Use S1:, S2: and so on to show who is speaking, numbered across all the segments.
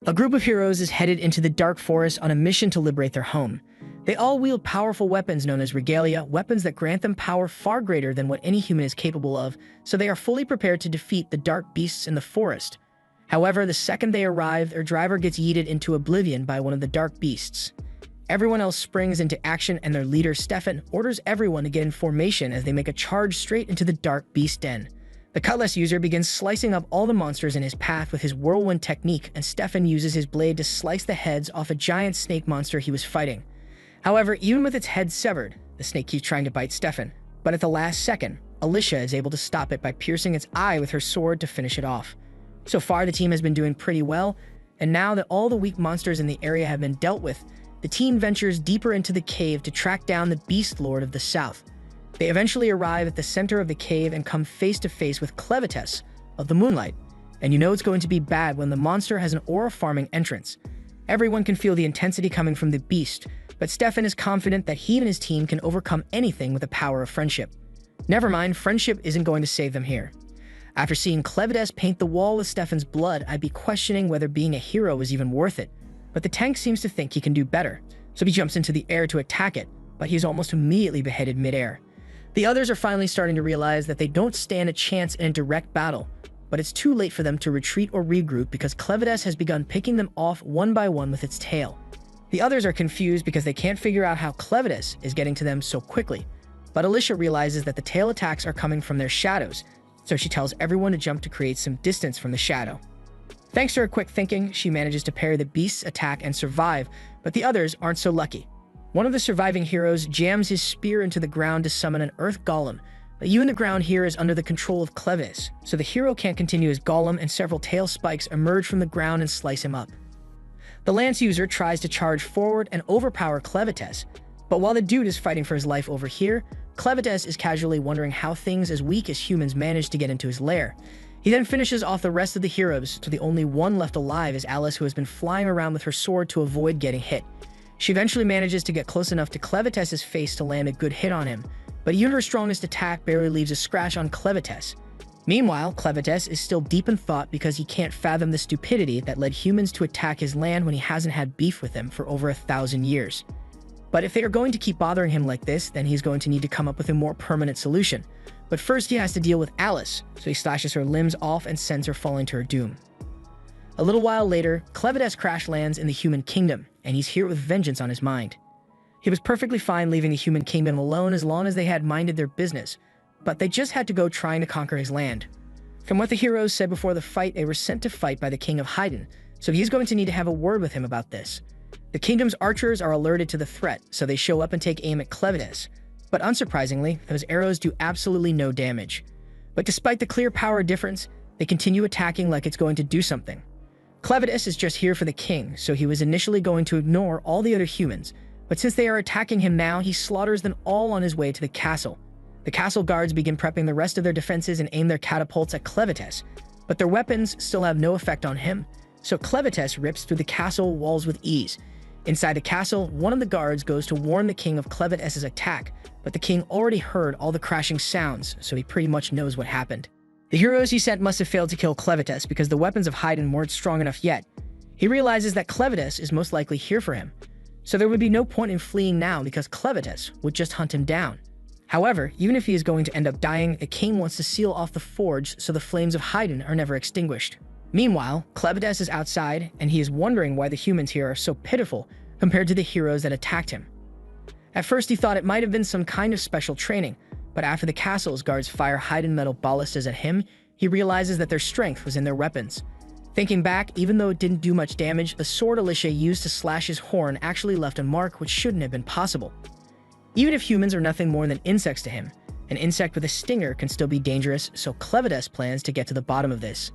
S1: A group of heroes is headed into the Dark Forest on a mission to liberate their home. They all wield powerful weapons known as regalia, weapons that grant them power far greater than what any human is capable of, so they are fully prepared to defeat the dark beasts in the forest. However, the second they arrive, their driver gets yeeted into oblivion by one of the dark beasts. Everyone else springs into action, and their leader, Stefan, orders everyone to get in formation as they make a charge straight into the dark beast den. The cutlass user begins slicing up all the monsters in his path with his whirlwind technique, and Stefan uses his blade to slice the heads off a giant snake monster he was fighting. However, even with its head severed, the snake keeps trying to bite Stefan, but at the last second, Alicia is able to stop it by piercing its eye with her sword to finish it off. So far, the team has been doing pretty well, and now that all the weak monsters in the area have been dealt with, the team ventures deeper into the cave to track down the Beast Lord of the South. They eventually arrive at the center of the cave and come face to face with Clevites of the Moonlight, and you know it's going to be bad when the monster has an aura farming entrance. Everyone can feel the intensity coming from the beast, but Stefan is confident that he and his team can overcome anything with the power of friendship. Never mind, friendship isn't going to save them here. After seeing Clevites paint the wall with Stefan's blood, I'd be questioning whether being a hero is even worth it. But the tank seems to think he can do better, so he jumps into the air to attack it, but he's almost immediately beheaded midair. The others are finally starting to realize that they don't stand a chance in a direct battle, but it's too late for them to retreat or regroup because Clevites has begun picking them off one by one with its tail. The others are confused because they can't figure out how Clevites is getting to them so quickly, but Alicia realizes that the tail attacks are coming from their shadows, so she tells everyone to jump to create some distance from the shadow. Thanks to her quick thinking, she manages to parry the beast's attack and survive, but the others aren't so lucky. One of the surviving heroes jams his spear into the ground to summon an earth golem, but even the ground here is under the control of Clevites, so the hero can't continue his golem and several tail spikes emerge from the ground and slice him up. The lance user tries to charge forward and overpower Clevites, but while the dude is fighting for his life over here, Clevites is casually wondering how things as weak as humans manage to get into his lair. He then finishes off the rest of the heroes, so the only one left alive is Alice, who has been flying around with her sword to avoid getting hit. She eventually manages to get close enough to Clevites' face to land a good hit on him, but even her strongest attack barely leaves a scratch on Clevites. Meanwhile, Clevites is still deep in thought because he can't fathom the stupidity that led humans to attack his land when he hasn't had beef with them for over 1,000 years. But if they are going to keep bothering him like this, then he's going to need to come up with a more permanent solution. But first he has to deal with Alice, so he slashes her limbs off and sends her falling to her doom. A little while later, Clevites crash lands in the human kingdom, and he's here with vengeance on his mind. He was perfectly fine leaving the human kingdom alone as long as they had minded their business, but they just had to go trying to conquer his land. From what the heroes said before the fight, they were sent to fight by the king of Haydn, so he's going to need to have a word with him about this. The kingdom's archers are alerted to the threat, so they show up and take aim at Clevites. But unsurprisingly, those arrows do absolutely no damage. But despite the clear power difference, they continue attacking like it's going to do something. Clevites is just here for the king, so he was initially going to ignore all the other humans, but since they are attacking him now, he slaughters them all on his way to the castle. The castle guards begin prepping the rest of their defenses and aim their catapults at Clevites, but their weapons still have no effect on him, so Clevites rips through the castle walls with ease. Inside the castle, one of the guards goes to warn the king of Clevites' attack, but the king already heard all the crashing sounds, so he pretty much knows what happened. The heroes he sent must have failed to kill Clevites because the weapons of Haydn weren't strong enough yet. He realizes that Clevites is most likely here for him, so there would be no point in fleeing now because Clevites would just hunt him down. However, even if he is going to end up dying, the king wants to seal off the forge so the flames of Haydn are never extinguished. Meanwhile, Clevites is outside, and he is wondering why the humans here are so pitiful compared to the heroes that attacked him. At first he thought it might have been some kind of special training, but after the castle's guards fire Haydn metal ballistas at him, he realizes that their strength was in their weapons. Thinking back, even though it didn't do much damage, the sword Alicia used to slash his horn actually left a mark which shouldn't have been possible. Even if humans are nothing more than insects to him, an insect with a stinger can still be dangerous, so Clevites plans to get to the bottom of this.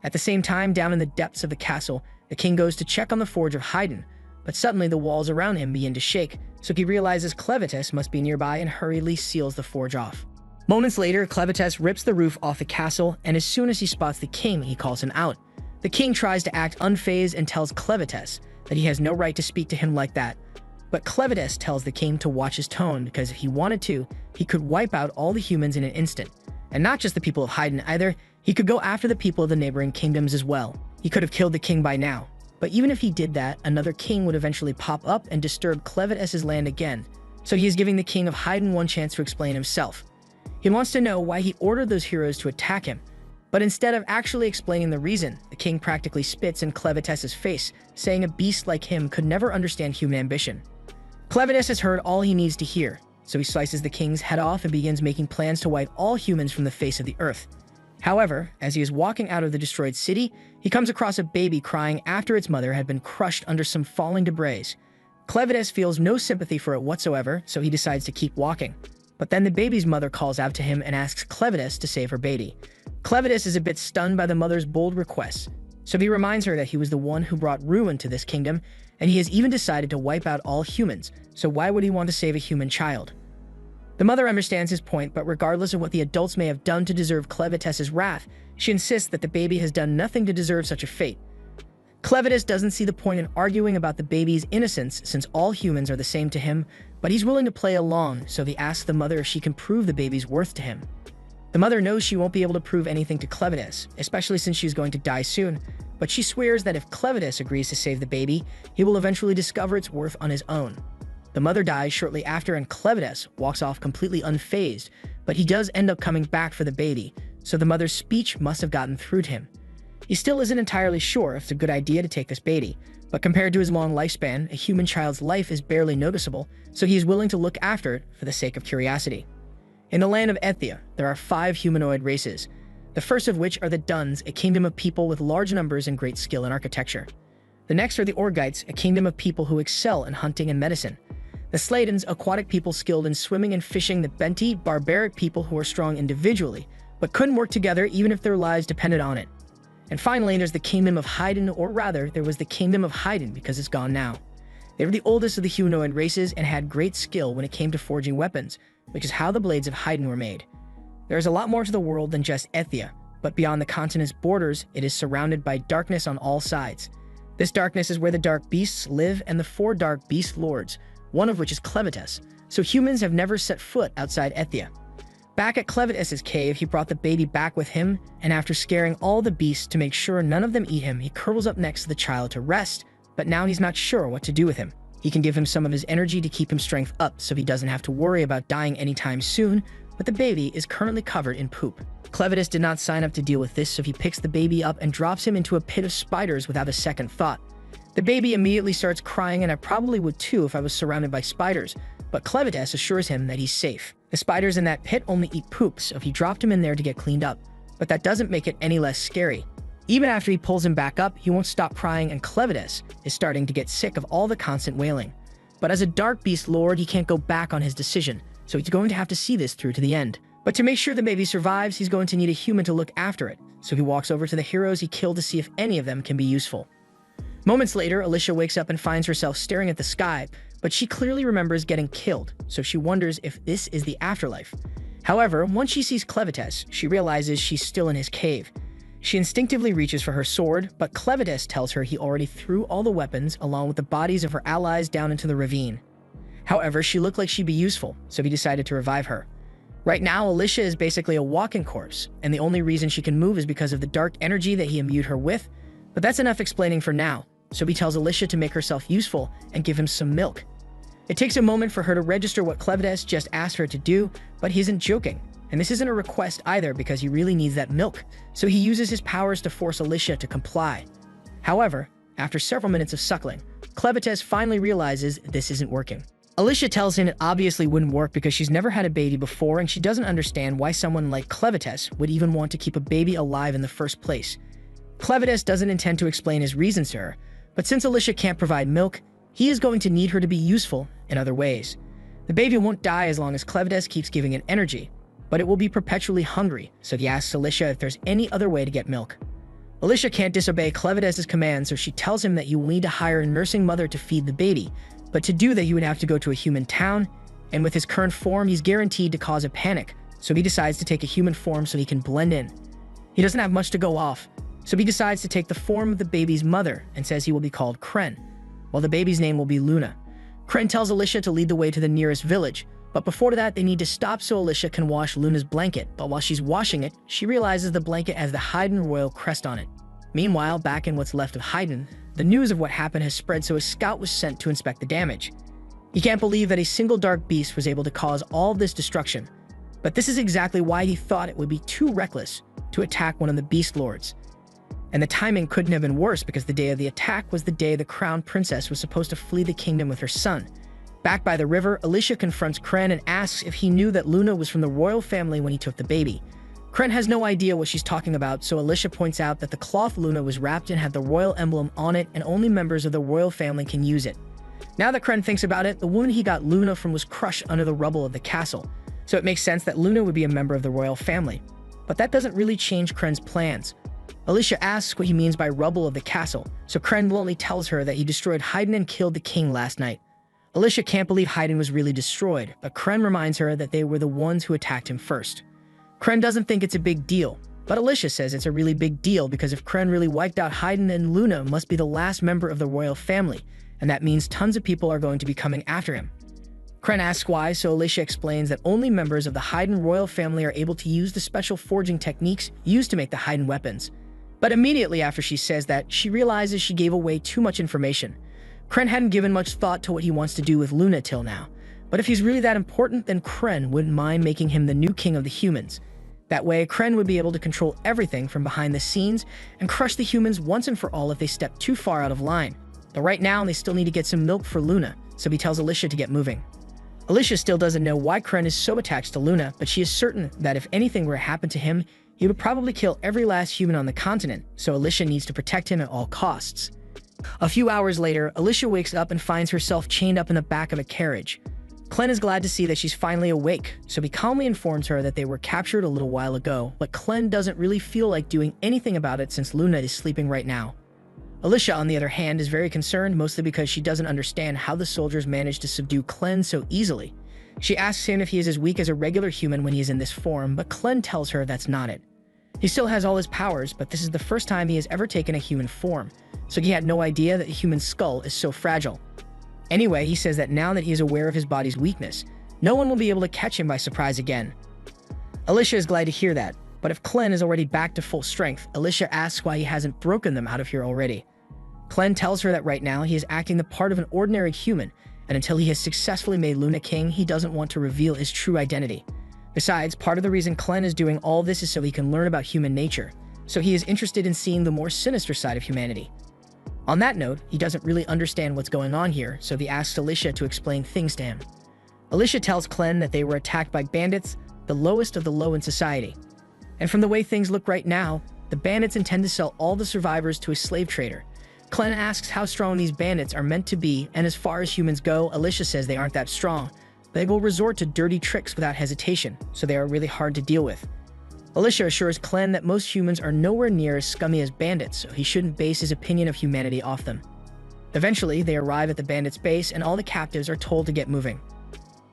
S1: At the same time, down in the depths of the castle, the king goes to check on the forge of Haydn, but suddenly the walls around him begin to shake, so he realizes Clevites must be nearby and hurriedly seals the forge off. Moments later, Clevites rips the roof off the castle, and as soon as he spots the king, he calls him out. The king tries to act unfazed and tells Clevites that he has no right to speak to him like that, but Clevites tells the king to watch his tone because if he wanted to, he could wipe out all the humans in an instant. And not just the people of Haydn either, he could go after the people of the neighboring kingdoms as well. He could have killed the king by now. But even if he did that, another king would eventually pop up and disturb Clevetes's land again. So he is giving the king of Hyden one chance to explain himself. He wants to know why he ordered those heroes to attack him. But instead of actually explaining the reason, the king practically spits in Clevetes's face, saying a beast like him could never understand human ambition. Clevetes has heard all he needs to hear, so he slices the king's head off and begins making plans to wipe all humans from the face of the earth. However, as he is walking out of the destroyed city, he comes across a baby crying after its mother had been crushed under some falling debris. Clevetes feels no sympathy for it whatsoever, so he decides to keep walking. But then the baby's mother calls out to him and asks Clevetes to save her baby. Clevetes is a bit stunned by the mother's bold requests, so he reminds her that he was the one who brought ruin to this kingdom, and he has even decided to wipe out all humans, so why would he want to save a human child? The mother understands his point, but regardless of what the adults may have done to deserve Clevetes's wrath, she insists that the baby has done nothing to deserve such a fate. Clevetes doesn't see the point in arguing about the baby's innocence since all humans are the same to him, but he's willing to play along, so he asks the mother if she can prove the baby's worth to him. The mother knows she won't be able to prove anything to Clevetes, especially since she's going to die soon, but she swears that if Clevetes agrees to save the baby, he will eventually discover its worth on his own. The mother dies shortly after and Clevetes walks off completely unfazed, but he does end up coming back for the baby, so the mother's speech must have gotten through to him. He still isn't entirely sure if it's a good idea to take this baby, but compared to his long lifespan, a human child's life is barely noticeable, so he is willing to look after it for the sake of curiosity. In the land of Ethia, there are 5 humanoid races, the first of which are the Duns, a kingdom of people with large numbers and great skill in architecture. The next are the Orgites, a kingdom of people who excel in hunting and medicine. The Sladens, aquatic people skilled in swimming and fishing. The Benti, barbaric people who are strong individually, but couldn't work together even if their lives depended on it. And finally, there's the kingdom of Hyden, or rather, there was the kingdom of Hyden because it's gone now. They were the oldest of the humanoid races and had great skill when it came to forging weapons, which is how the blades of Hyden were made. There is a lot more to the world than just Ethia, but beyond the continent's borders, it is surrounded by darkness on all sides. This darkness is where the dark beasts live and the 4 dark beast lords, one of which is Clevetes, so humans have never set foot outside Ethia. Back at Clevetes's cave, he brought the baby back with him, and after scaring all the beasts to make sure none of them eat him, he curls up next to the child to rest, but now he's not sure what to do with him. He can give him some of his energy to keep him strength up so he doesn't have to worry about dying anytime soon, but the baby is currently covered in poop. Clevetes did not sign up to deal with this, so he picks the baby up and drops him into a pit of spiders without a second thought. The baby immediately starts crying, and I probably would too if I was surrounded by spiders, but Clevetes assures him that he's safe. The spiders in that pit only eat poop, so he dropped him in there to get cleaned up, but that doesn't make it any less scary. Even after he pulls him back up, he won't stop crying, and Clevetes is starting to get sick of all the constant wailing. But as a Dark Beast Lord, he can't go back on his decision, so he's going to have to see this through to the end. But to make sure the baby survives, he's going to need a human to look after it, so he walks over to the heroes he killed to see if any of them can be useful. Moments later, Alicia wakes up and finds herself staring at the sky, but she clearly remembers getting killed, so she wonders if this is the afterlife. However, once she sees Clevetes, she realizes she's still in his cave. She instinctively reaches for her sword, but Clevetes tells her he already threw all the weapons along with the bodies of her allies down into the ravine. However, she looked like she'd be useful, so he decided to revive her. Right now, Alicia is basically a walking corpse, and the only reason she can move is because of the dark energy that he imbued her with, but that's enough explaining for now, so he tells Alicia to make herself useful and give him some milk. It takes a moment for her to register what Clevetes just asked her to do, but he isn't joking. And this isn't a request either because he really needs that milk, so he uses his powers to force Alicia to comply. However, after several minutes of suckling, Clevetes finally realizes this isn't working. Alicia tells him it obviously wouldn't work because she's never had a baby before and she doesn't understand why someone like Clevetes would even want to keep a baby alive in the first place. Clevetes doesn't intend to explain his reasons to her, but since Alicia can't provide milk, he is going to need her to be useful in other ways. The baby won't die as long as Clevetes keeps giving it energy, but it will be perpetually hungry, so he asks Alicia if there's any other way to get milk. Alicia can't disobey Clevetes' command, so she tells him that you will need to hire a nursing mother to feed the baby, but to do that he would have to go to a human town, and with his current form he's guaranteed to cause a panic, so he decides to take a human form so he can blend in. He doesn't have much to go off, so he decides to take the form of the baby's mother and says he will be called Kren, while the baby's name will be Luna. Kren tells Alicia to lead the way to the nearest village, but before that they need to stop so Alicia can wash Luna's blanket, but while she's washing it, she realizes the blanket has the Hyden royal crest on it. Meanwhile, back in what's left of Hyden, The news of what happened has spread, so a scout was sent to inspect the damage. He can't believe that a single dark beast was able to cause all this destruction. But this is exactly why he thought it would be too reckless to attack one of the Beast Lords. And the timing couldn't have been worse, because the day of the attack was the day the crown princess was supposed to flee the kingdom with her son. Back by the river, Alicia confronts Kren and asks if he knew that Luna was from the royal family when he took the baby. Kren has no idea what she's talking about, so Alicia points out that the cloth Luna was wrapped in had the royal emblem on it, and only members of the royal family can use it. Now that Kren thinks about it, the woman he got Luna from was crushed under the rubble of the castle, so it makes sense that Luna would be a member of the royal family. But that doesn't really change Kren's plans. Alicia asks what he means by rubble of the castle, so Kren bluntly tells her that he destroyed Haydn and killed the king last night. Alicia can't believe Haydn was really destroyed, but Kren reminds her that they were the ones who attacked him first. Kren doesn't think it's a big deal, but Alicia says it's a really big deal, because if Kren really wiped out Haydn, then Luna must be the last member of the royal family, and that means tons of people are going to be coming after him. Kren asks why, so Alicia explains that only members of the Haydn royal family are able to use the special forging techniques used to make the Haydn weapons. But immediately after she says that, she realizes she gave away too much information. Kren hadn't given much thought to what he wants to do with Luna till now, but if he's really that important, then Kren wouldn't mind making him the new king of the humans. That way, Kren would be able to control everything from behind the scenes and crush the humans once and for all if they step too far out of line. But right now, they still need to get some milk for Luna, so he tells Alicia to get moving. Alicia still doesn't know why Kren is so attached to Luna, but she is certain that if anything were to happen to him, he would probably kill every last human on the continent, so Alicia needs to protect him at all costs. A few hours later, Alicia wakes up and finds herself chained up in the back of a carriage. Klen is glad to see that she's finally awake, so he calmly informs her that they were captured a little while ago, but Klen doesn't really feel like doing anything about it since Luna is sleeping right now. Alicia, on the other hand, is very concerned, mostly because she doesn't understand how the soldiers managed to subdue Klen so easily. She asks him if he is as weak as a regular human when he is in this form, but Klen tells her that's not it. He still has all his powers, but this is the first time he has ever taken a human form, so he had no idea that the human skull is so fragile. Anyway, he says that now that he is aware of his body's weakness, no one will be able to catch him by surprise again. Alicia is glad to hear that, but if Klen is already back to full strength, Alicia asks why he hasn't broken them out of here already. Klen tells her that right now he is acting the part of an ordinary human, and until he has successfully made Luna king, he doesn't want to reveal his true identity. Besides, part of the reason Klen is doing all this is so he can learn about human nature, so he is interested in seeing the more sinister side of humanity. On that note, he doesn't really understand what's going on here, so he asks Alicia to explain things to him. Alicia tells Klen that they were attacked by bandits, the lowest of the low in society. And from the way things look right now, the bandits intend to sell all the survivors to a slave trader. Klen asks how strong these bandits are meant to be, and as far as humans go, Alicia says they aren't that strong. They will resort to dirty tricks without hesitation, so they are really hard to deal with. Alicia assures Klen that most humans are nowhere near as scummy as bandits, so he shouldn't base his opinion of humanity off them. Eventually, they arrive at the bandits' base, and all the captives are told to get moving.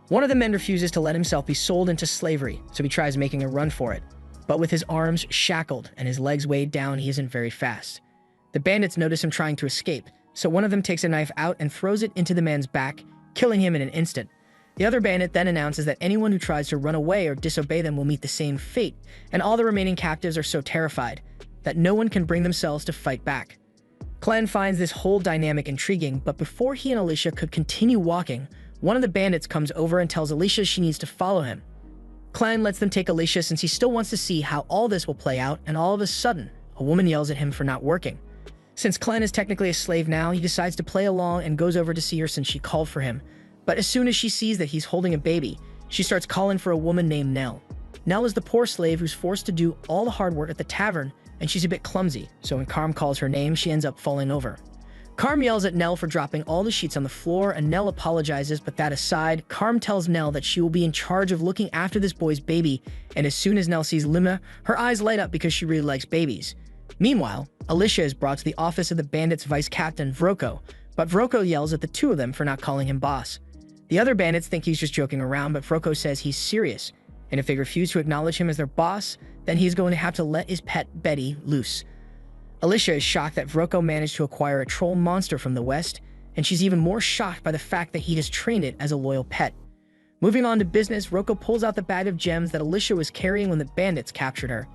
S1: One of the men refuses to let himself be sold into slavery, so he tries making a run for it. But with his arms shackled and his legs weighed down, he isn't very fast. The bandits notice him trying to escape, so one of them takes a knife out and throws it into the man's back, killing him in an instant. The other bandit then announces that anyone who tries to run away or disobey them will meet the same fate, and all the remaining captives are so terrified that no one can bring themselves to fight back. Klen finds this whole dynamic intriguing, but before he and Alicia could continue walking, one of the bandits comes over and tells Alicia she needs to follow him. Klen lets them take Alicia since he still wants to see how all this will play out, and all of a sudden, a woman yells at him for not working. Since Klen is technically a slave now, he decides to play along and goes over to see her since she called for him. But as soon as she sees that he's holding a baby, she starts calling for a woman named Nell. Nell is the poor slave who's forced to do all the hard work at the tavern, and she's a bit clumsy, so when Carm calls her name, she ends up falling over. Carm yells at Nell for dropping all the sheets on the floor, and Nell apologizes, but that aside, Carm tells Nell that she will be in charge of looking after this boy's baby, and as soon as Nell sees Luna, her eyes light up because she really likes babies. Meanwhile, Alicia is brought to the office of the bandits' vice captain, Vroko, but Vroko yells at the two of them for not calling him boss. The other bandits think he's just joking around, but Vroko says he's serious, and if they refuse to acknowledge him as their boss, then he's going to have to let his pet Betty loose. Alicia is shocked that Vroko managed to acquire a troll monster from the west, and she's even more shocked by the fact that he has trained it as a loyal pet. Moving on to business, Vroko pulls out the bag of gems that Alicia was carrying when the bandits captured her.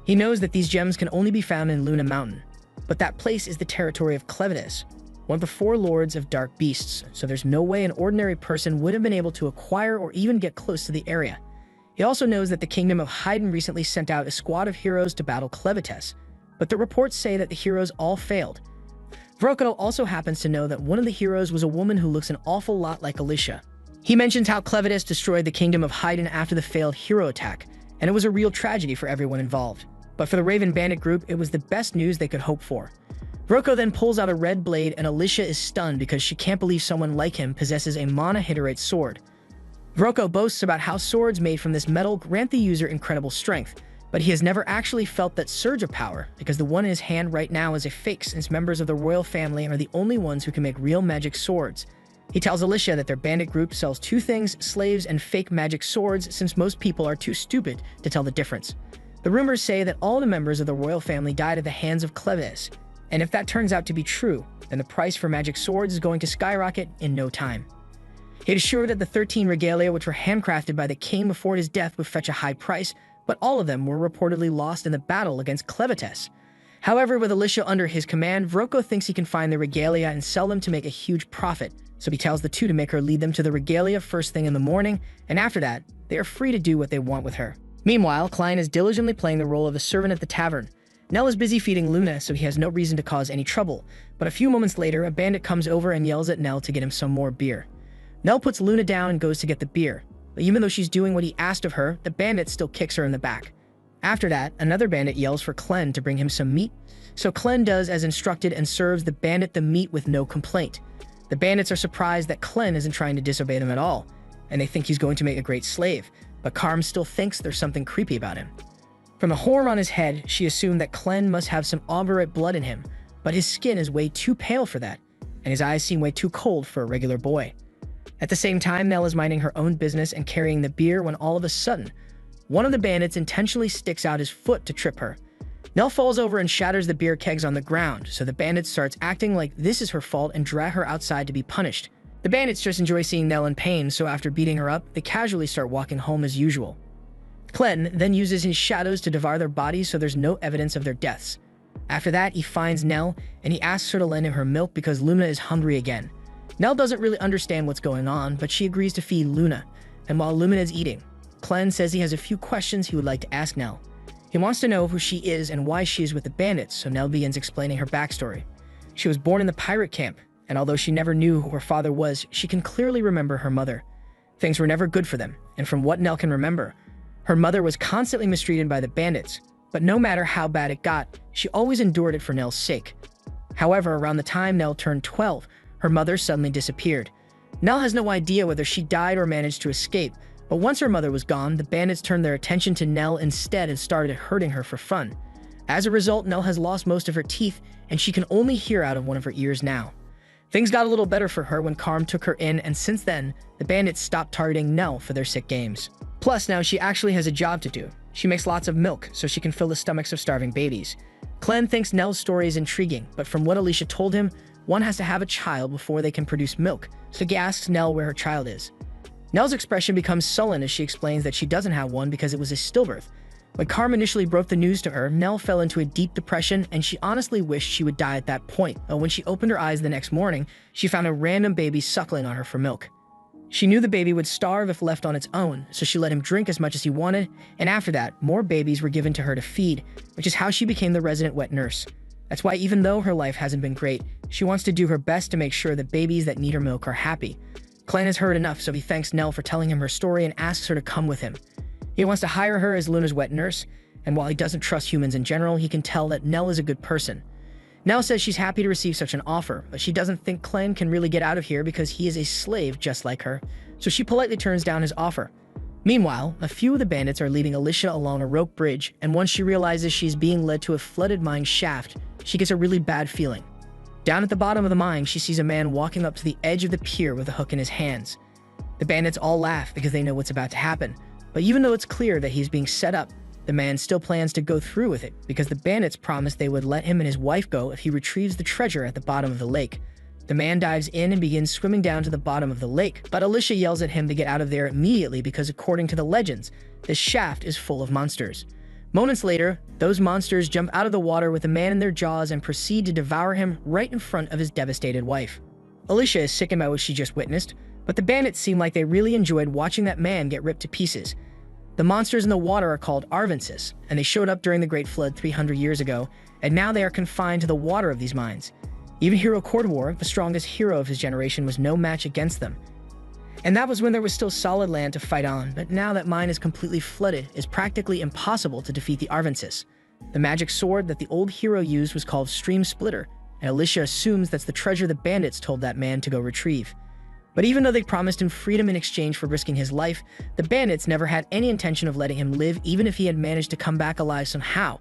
S1: He knows that these gems can only be found in Luna Mountain. But that place is the territory of Clevitis, one of the four lords of dark beasts, so there's no way an ordinary person would have been able to acquire or even get close to the area. He also knows that the Kingdom of Hyden recently sent out a squad of heroes to battle Clevitis, but the reports say that the heroes all failed. Vrokado also happens to know that one of the heroes was a woman who looks an awful lot like Alicia. He mentions how Clevitis destroyed the Kingdom of Hyden after the failed hero attack, and it was a real tragedy for everyone involved. But for the Raven Bandit group, it was the best news they could hope for. Vroko then pulls out a red blade, and Alicia is stunned because she can't believe someone like him possesses a monohiterate sword. Vroko boasts about how swords made from this metal grant the user incredible strength, but he has never actually felt that surge of power because the one in his hand right now is a fake, since members of the royal family are the only ones who can make real magic swords. He tells Alicia that their bandit group sells two things, slaves and fake magic swords, since most people are too stupid to tell the difference. The rumors say that all the members of the royal family died at the hands of Clevitis, and if that turns out to be true, then the price for magic swords is going to skyrocket in no time. He assured that the 13 regalia which were handcrafted by the king before his death would fetch a high price, but all of them were reportedly lost in the battle against Clevitis. However, with Alicia under his command, Vroko thinks he can find the regalia and sell them to make a huge profit, so he tells the two to make her lead them to the regalia first thing in the morning, and after that, they are free to do what they want with her. Meanwhile, Klein is diligently playing the role of a servant at the tavern. Nell is busy feeding Luna, so he has no reason to cause any trouble, but a few moments later, a bandit comes over and yells at Nell to get him some more beer. Nell puts Luna down and goes to get the beer, but even though she's doing what he asked of her, the bandit still kicks her in the back. After that, another bandit yells for Klen to bring him some meat, so Klen does as instructed and serves the bandit the meat with no complaint. The bandits are surprised that Klen isn't trying to disobey them at all, and they think he's going to make a great slave, but Karm still thinks there's something creepy about him. From the horn on his head, she assumed that Klen must have some Auberite blood in him, but his skin is way too pale for that, and his eyes seem way too cold for a regular boy. At the same time, Nell is minding her own business and carrying the beer when all of a sudden, one of the bandits intentionally sticks out his foot to trip her. Nell falls over and shatters the beer kegs on the ground, so the bandit starts acting like this is her fault and drag her outside to be punished. The bandits just enjoy seeing Nell in pain, so after beating her up, they casually start walking home as usual. Klen then uses his shadows to devour their bodies so there's no evidence of their deaths. After that, he finds Nell, and he asks her to lend him her milk because Luna is hungry again. Nell doesn't really understand what's going on, but she agrees to feed Luna, and while Luna is eating, Klen says he has a few questions he would like to ask Nell. He wants to know who she is and why she is with the bandits, so Nell begins explaining her backstory. She was born in the pirate camp, and although she never knew who her father was, she can clearly remember her mother. Things were never good for them, and from what Nell can remember, her mother was constantly mistreated by the bandits, but no matter how bad it got, she always endured it for Nell's sake. However, around the time Nell turned 12, her mother suddenly disappeared. Nell has no idea whether she died or managed to escape, but once her mother was gone, the bandits turned their attention to Nell instead and started hurting her for fun. As a result, Nell has lost most of her teeth, and she can only hear out of one of her ears now. Things got a little better for her when Karm took her in, and since then, the bandits stopped targeting Nell for their sick games. Plus, now she actually has a job to do. She makes lots of milk, so she can fill the stomachs of starving babies. Klen thinks Nell's story is intriguing, but from what Alicia told him, one has to have a child before they can produce milk, so he asks Nell where her child is. Nell's expression becomes sullen as she explains that she doesn't have one because it was a stillbirth. When Karm initially broke the news to her, Nell fell into a deep depression and she honestly wished she would die at that point, but when she opened her eyes the next morning, she found a random baby suckling on her for milk. She knew the baby would starve if left on its own, so she let him drink as much as he wanted, and after that, more babies were given to her to feed, which is how she became the resident wet nurse. That's why even though her life hasn't been great, she wants to do her best to make sure that babies that need her milk are happy. Klen has heard enough, so he thanks Nell for telling him her story and asks her to come with him. He wants to hire her as Luna's wet nurse, and while he doesn't trust humans in general, he can tell that Nell is a good person. Nell says she's happy to receive such an offer, but she doesn't think Klen can really get out of here because he is a slave just like her, so she politely turns down his offer. Meanwhile, a few of the bandits are leading Alicia along a rope bridge, and once she realizes she's being led to a flooded mine shaft, she gets a really bad feeling. Down at the bottom of the mine, she sees a man walking up to the edge of the pier with a hook in his hands. The bandits all laugh because they know what's about to happen, but even though it's clear that he's being set up, the man still plans to go through with it because the bandits promised they would let him and his wife go if he retrieves the treasure at the bottom of the lake. The man dives in and begins swimming down to the bottom of the lake, but Alicia yells at him to get out of there immediately because according to the legends, this shaft is full of monsters. Moments later, those monsters jump out of the water with a man in their jaws and proceed to devour him right in front of his devastated wife. Alicia is sickened by what she just witnessed, but the bandits seem like they really enjoyed watching that man get ripped to pieces. The monsters in the water are called Arvensis, and they showed up during the Great Flood 300 years ago, and now they are confined to the water of these mines. Even Hero Cordwar, the strongest hero of his generation, was no match against them. And that was when there was still solid land to fight on, but now that mine is completely flooded, it's practically impossible to defeat the Arvensis. The magic sword that the old hero used was called Stream Splitter, and Alicia assumes that's the treasure the bandits told that man to go retrieve. But even though they promised him freedom in exchange for risking his life, the bandits never had any intention of letting him live even if he had managed to come back alive somehow.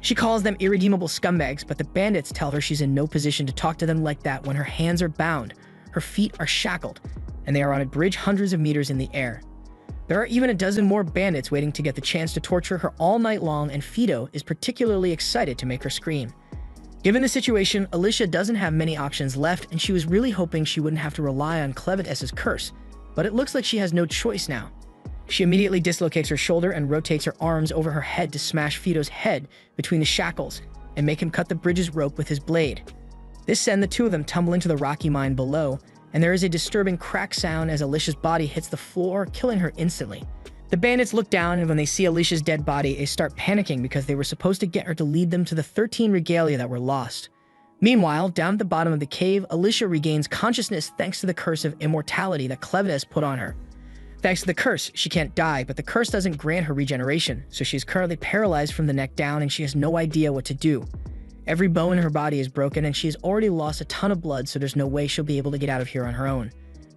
S1: She calls them irredeemable scumbags, but the bandits tell her she's in no position to talk to them like that when her hands are bound, her feet are shackled, and they are on a bridge hundreds of meters in the air. There are even a dozen more bandits waiting to get the chance to torture her all night long, and Fido is particularly excited to make her scream. Given the situation, Alicia doesn't have many options left, and she was really hoping she wouldn't have to rely on Clevetess's curse, but it looks like she has no choice now. She immediately dislocates her shoulder and rotates her arms over her head to smash Fido's head between the shackles and make him cut the bridge's rope with his blade. This sends the two of them tumbling to the rocky mine below, and there is a disturbing crack sound as Alicia's body hits the floor, killing her instantly. The bandits look down, and when they see Alicia's dead body, they start panicking because they were supposed to get her to lead them to the 13 regalia that were lost. Meanwhile, down at the bottom of the cave, Alicia regains consciousness thanks to the curse of immortality that Clevetess put on her. Thanks to the curse, she can't die, but the curse doesn't grant her regeneration, so she is currently paralyzed from the neck down and she has no idea what to do. Every bone in her body is broken and she has already lost a ton of blood, so there's no way she'll be able to get out of here on her own.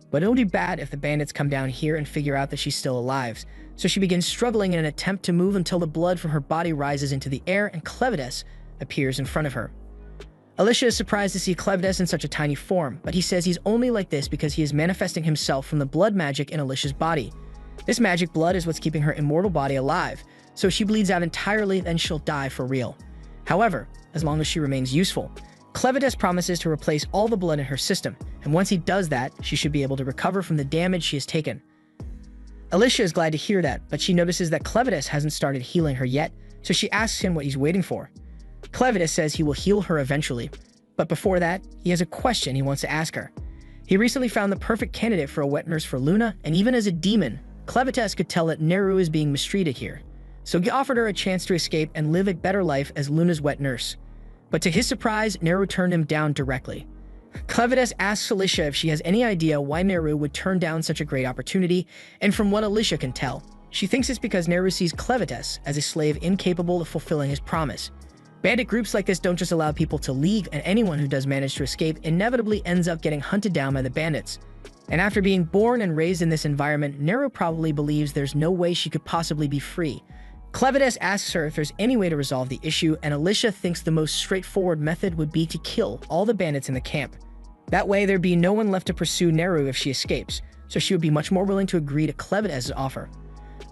S1: But it'll be bad if the bandits come down here and figure out that she's still alive, so she begins struggling in an attempt to move until the blood from her body rises into the air and Clevetess appears in front of her. Alicia is surprised to see Clevetess in such a tiny form, but he says he's only like this because he is manifesting himself from the blood magic in Alicia's body. This magic blood is what's keeping her immortal body alive, so if she bleeds out entirely, then she'll die for real. However, as long as she remains useful, Clevetess promises to replace all the blood in her system, and once he does that, she should be able to recover from the damage she has taken. Alicia is glad to hear that, but she notices that Clevetess hasn't started healing her yet, so she asks him what he's waiting for. Clevetess says he will heal her eventually, but before that, he has a question he wants to ask her. He recently found the perfect candidate for a wet nurse for Luna, and even as a demon, Clevetess could tell that Neru is being mistreated here. So he offered her a chance to escape and live a better life as Luna's wet nurse. But to his surprise, Neru turned him down directly. Clevetess asks Alicia if she has any idea why Neru would turn down such a great opportunity, and from what Alicia can tell, she thinks it's because Neru sees Clevetess as a slave incapable of fulfilling his promise. Bandit groups like this don't just allow people to leave, and anyone who does manage to escape inevitably ends up getting hunted down by the bandits. And after being born and raised in this environment, Neru probably believes there's no way she could possibly be free. Clevetess asks her if there's any way to resolve the issue, and Alicia thinks the most straightforward method would be to kill all the bandits in the camp. That way there'd be no one left to pursue Neru if she escapes, so she would be much more willing to agree to Clevetess's offer.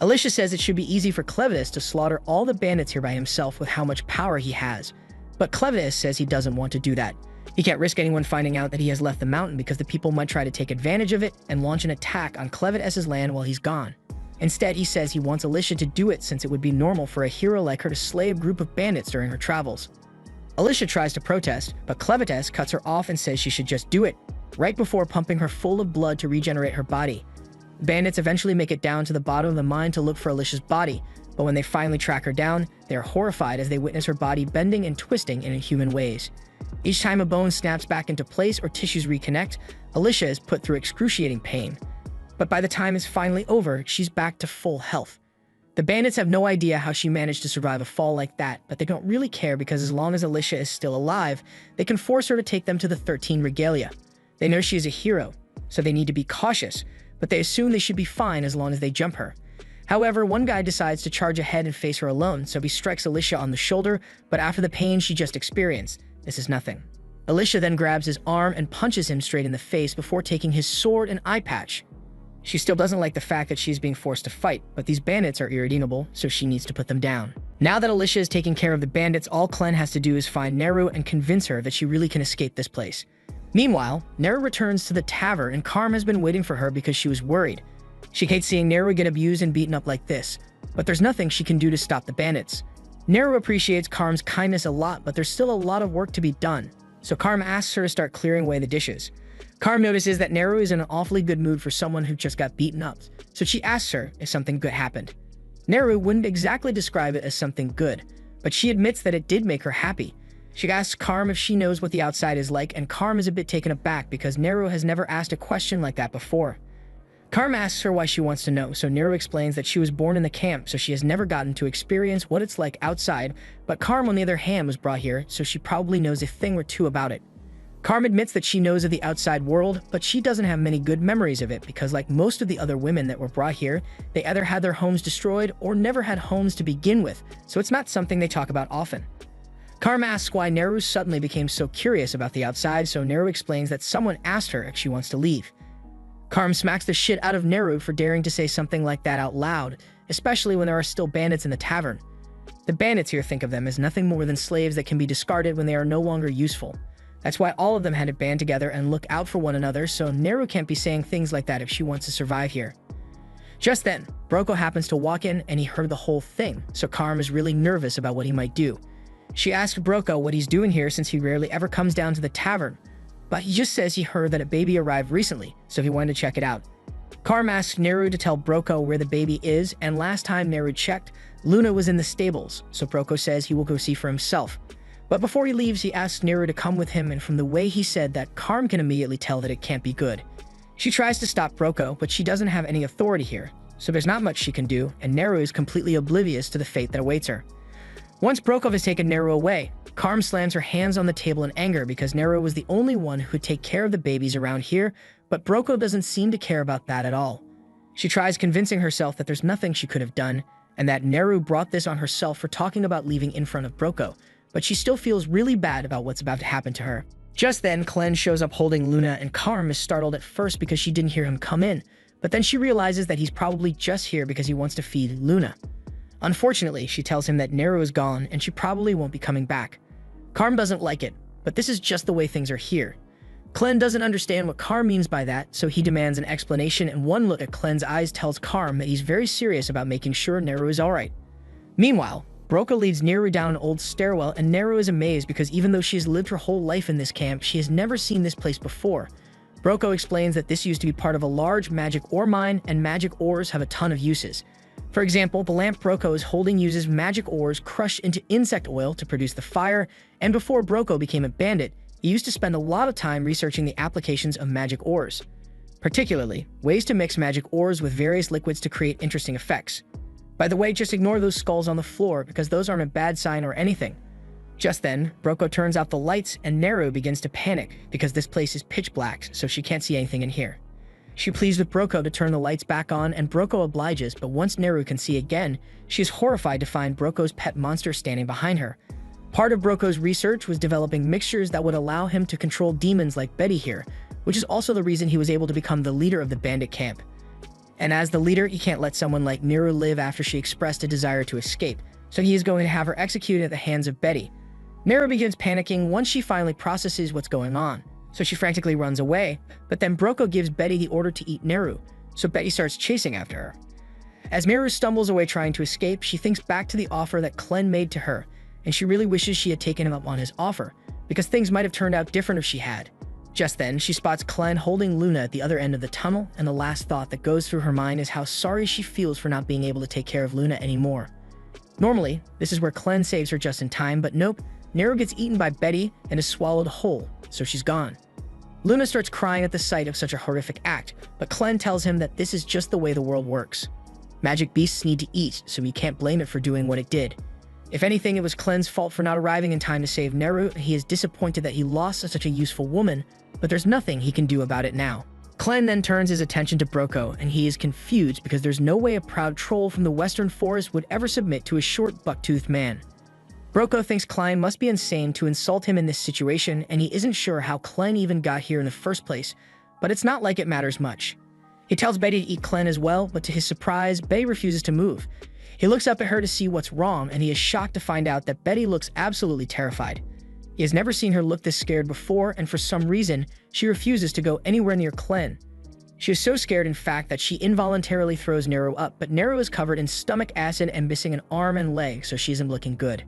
S1: Alicia says it should be easy for Clevetess to slaughter all the bandits here by himself with how much power he has. But Clevetess says he doesn't want to do that. He can't risk anyone finding out that he has left the mountain because the people might try to take advantage of it and launch an attack on Clevetess's land while he's gone. Instead, he says he wants Alicia to do it since it would be normal for a hero like her to slay a group of bandits during her travels. Alicia tries to protest, but Clevetess cuts her off and says she should just do it, right before pumping her full of blood to regenerate her body. Bandits eventually make it down to the bottom of the mine to look for Alicia's body, but when they finally track her down, they are horrified as they witness her body bending and twisting in inhuman ways. Each time a bone snaps back into place or tissues reconnect, Alicia is put through excruciating pain. But by the time it's finally over, she's back to full health. The bandits have no idea how she managed to survive a fall like that, but they don't really care because as long as Alicia is still alive, they can force her to take them to the 13 regalia. They know she is a hero, so they need to be cautious, but they assume they should be fine as long as they jump her. However, one guy decides to charge ahead and face her alone, so he strikes Alicia on the shoulder, but after the pain she just experienced, this is nothing. Alicia then grabs his arm and punches him straight in the face before taking his sword and eye patch. She still doesn't like the fact that she's being forced to fight, but these bandits are irredeemable, so she needs to put them down. Now that Alicia is taking care of the bandits, all Clen has to do is find Neru and convince her that she really can escape this place. Meanwhile, Neru returns to the tavern and Carm has been waiting for her because she was worried. She hates seeing Neru get abused and beaten up like this, but there's nothing she can do to stop the bandits. Neru appreciates Karm's kindness a lot, but there's still a lot of work to be done, so Karm asks her to start clearing away the dishes. Karm notices that Neru is in an awfully good mood for someone who just got beaten up, so she asks her if something good happened. Neru wouldn't exactly describe it as something good, but she admits that it did make her happy. She asks Karm if she knows what the outside is like, and Karm is a bit taken aback because Neru has never asked a question like that before. Karm asks her why she wants to know, so Neru explains that she was born in the camp, so she has never gotten to experience what it's like outside, but Karm, on the other hand, was brought here, so she probably knows a thing or two about it. Karm admits that she knows of the outside world, but she doesn't have many good memories of it because, like most of the other women that were brought here, they either had their homes destroyed or never had homes to begin with, so it's not something they talk about often. Karm asks why Neru suddenly became so curious about the outside, so Neru explains that someone asked her if she wants to leave. Karm smacks the shit out of Neru for daring to say something like that out loud, especially when there are still bandits in the tavern. The bandits here think of them as nothing more than slaves that can be discarded when they are no longer useful. That's why all of them had to band together and look out for one another, so Neru can't be saying things like that if she wants to survive here. Just then, Broko happens to walk in and he heard the whole thing, so Karm is really nervous about what he might do. She asks Broko what he's doing here since he rarely ever comes down to the tavern, but he just says he heard that a baby arrived recently, so he wanted to check it out. Karm asks Neru to tell Broko where the baby is, and last time Neru checked, Luna was in the stables, so Broko says he will go see for himself. But before he leaves, he asks Neru to come with him, and from the way he said that, Karm can immediately tell that it can't be good. She tries to stop Broko, but she doesn't have any authority here, so there's not much she can do, and Neru is completely oblivious to the fate that awaits her. Once Broko has taken Neru away, Karm slams her hands on the table in anger because Neru was the only one who would take care of the babies around here, but Broko doesn't seem to care about that at all. She tries convincing herself that there's nothing she could have done, and that Neru brought this on herself for talking about leaving in front of Broko, but she still feels really bad about what's about to happen to her. Just then, Klen shows up holding Luna, and Karm is startled at first because she didn't hear him come in, but then she realizes that he's probably just here because he wants to feed Luna. Unfortunately, she tells him that Neru is gone and she probably won't be coming back. Karm doesn't like it, but this is just the way things are here. Klen doesn't understand what Karm means by that, so he demands an explanation, and one look at Klen's eyes tells Karm that he's very serious about making sure Neru is alright. Meanwhile, Broko leads Neru down an old stairwell, and Neru is amazed because even though she has lived her whole life in this camp, she has never seen this place before. Broko explains that this used to be part of a large magic ore mine, and magic ores have a ton of uses. For example, the lamp Broko is holding uses magic ores crushed into insect oil to produce the fire, and before Broko became a bandit, he used to spend a lot of time researching the applications of magic ores, particularly ways to mix magic ores with various liquids to create interesting effects. By the way, just ignore those skulls on the floor because those aren't a bad sign or anything. Just then, Broko turns out the lights and Neru begins to panic because this place is pitch black, so she can't see anything in here. She pleads with Broko to turn the lights back on, and Broko obliges, but once Neru can see again, she is horrified to find Broko's pet monster standing behind her. Part of Broko's research was developing mixtures that would allow him to control demons like Betty here, which is also the reason he was able to become the leader of the bandit camp. And as the leader, he can't let someone like Neru live after she expressed a desire to escape, so he is going to have her executed at the hands of Betty. Neru begins panicking once she finally processes what's going on, so she frantically runs away, but then Broko gives Betty the order to eat Neru, so Betty starts chasing after her. As Neru stumbles away trying to escape, she thinks back to the offer that Klen made to her, and she really wishes she had taken him up on his offer, because things might have turned out different if she had. Just then, she spots Klen holding Luna at the other end of the tunnel, and the last thought that goes through her mind is how sorry she feels for not being able to take care of Luna anymore. Normally, this is where Klen saves her just in time, but nope, Neru gets eaten by Betty and is swallowed whole, so she's gone. Luna starts crying at the sight of such a horrific act, but Klen tells him that this is just the way the world works. Magic beasts need to eat, so he can't blame it for doing what it did. If anything, it was Klen's fault for not arriving in time to save Neru, and he is disappointed that he lost such a useful woman, but there's nothing he can do about it now. Klen then turns his attention to Broko, and he is confused because there's no way a proud troll from the Western Forest would ever submit to a short, buck-toothed man. Broko thinks Klen must be insane to insult him in this situation, and he isn't sure how Klen even got here in the first place, but it's not like it matters much. He tells Betty to eat Klen as well, but to his surprise, Betty refuses to move. He looks up at her to see what's wrong, and he is shocked to find out that Betty looks absolutely terrified. He has never seen her look this scared before, and for some reason, she refuses to go anywhere near Klen. She is so scared, in fact, that she involuntarily throws Neru up, but Neru is covered in stomach acid and missing an arm and leg, so she isn't looking good.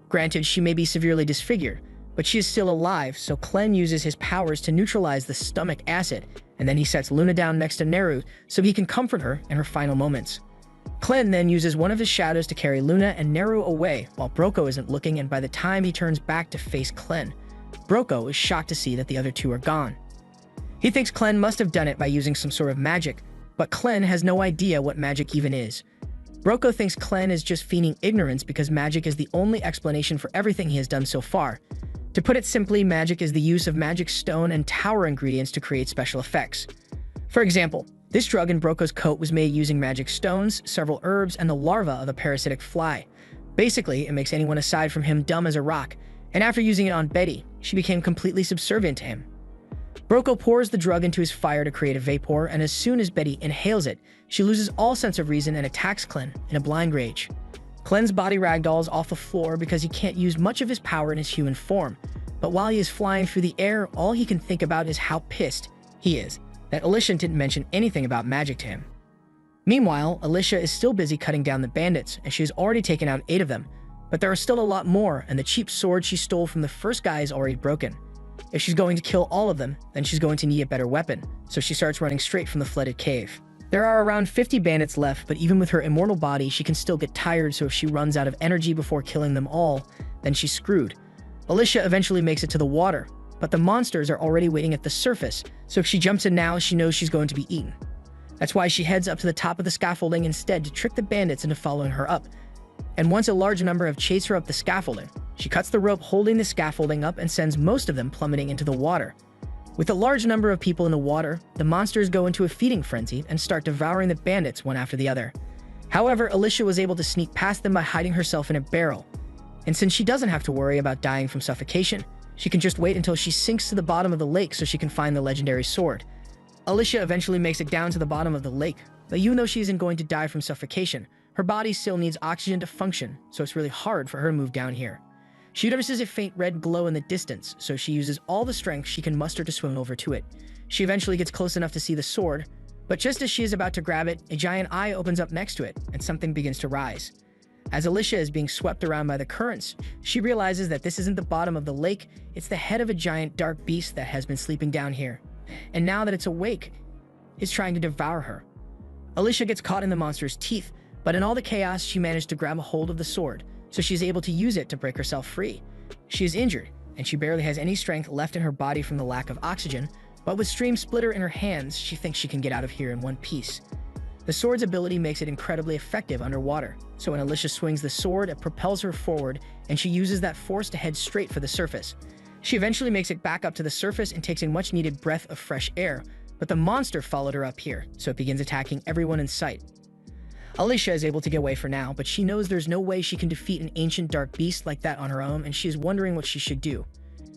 S1: Granted, she may be severely disfigured, but she is still alive, so Klen uses his powers to neutralize the stomach acid, and then he sets Luna down next to Neru so he can comfort her in her final moments. Klen then uses one of his shadows to carry Luna and Neru away while Broko isn't looking, and by the time he turns back to face Klen, Broko is shocked to see that the other two are gone. He thinks Klen must have done it by using some sort of magic, but Klen has no idea what magic even is. Broko thinks Klen is just feigning ignorance because magic is the only explanation for everything he has done so far. To put it simply, magic is the use of magic stone and tower ingredients to create special effects. For example, this drug in Broko's coat was made using magic stones, several herbs, and the larva of a parasitic fly. Basically, it makes anyone aside from him dumb as a rock, and after using it on Betty, she became completely subservient to him. Broko pours the drug into his fire to create a vapor, and as soon as Betty inhales it, she loses all sense of reason and attacks Klen in a blind rage. Klen's body ragdolls off the floor because he can't use much of his power in his human form, but while he is flying through the air, all he can think about is how pissed he is that Alicia didn't mention anything about magic to him. Meanwhile, Alicia is still busy cutting down the bandits, and she has already taken out 8 of them, but there are still a lot more, and the cheap sword she stole from the first guy is already broken. If she's going to kill all of them, then she's going to need a better weapon, so she starts running straight from the flooded cave. There are around 50 bandits left, but even with her immortal body, she can still get tired, so if she runs out of energy before killing them all, then she's screwed. Alicia eventually makes it to the water, but the monsters are already waiting at the surface, so if she jumps in now, she knows she's going to be eaten. That's why she heads up to the top of the scaffolding instead to trick the bandits into following her up. And once a large number have chased her up the scaffolding, she cuts the rope holding the scaffolding up and sends most of them plummeting into the water. With a large number of people in the water, the monsters go into a feeding frenzy and start devouring the bandits one after the other. However, Alicia was able to sneak past them by hiding herself in a barrel. And since she doesn't have to worry about dying from suffocation, she can just wait until she sinks to the bottom of the lake so she can find the legendary sword. Alicia eventually makes it down to the bottom of the lake, but even though she isn't going to die from suffocation, her body still needs oxygen to function, so it's really hard for her to move down here. She notices a faint red glow in the distance, so she uses all the strength she can muster to swim over to it. She eventually gets close enough to see the sword, but just as she is about to grab it, a giant eye opens up next to it, and something begins to rise. As Alicia is being swept around by the currents, she realizes that this isn't the bottom of the lake, it's the head of a giant dark beast that has been sleeping down here. And now that it's awake, it's trying to devour her. Alicia gets caught in the monster's teeth, but in all the chaos, she managed to grab a hold of the sword, so she's able to use it to break herself free. She is injured, and she barely has any strength left in her body from the lack of oxygen, but with Stream Splitter in her hands, she thinks she can get out of here in one piece. The sword's ability makes it incredibly effective underwater, so when Alicia swings the sword, it propels her forward, and she uses that force to head straight for the surface. She eventually makes it back up to the surface and takes a much-needed breath of fresh air, but the monster followed her up here, so it begins attacking everyone in sight. Alicia is able to get away for now, but she knows there's no way she can defeat an ancient dark beast like that on her own, and she is wondering what she should do.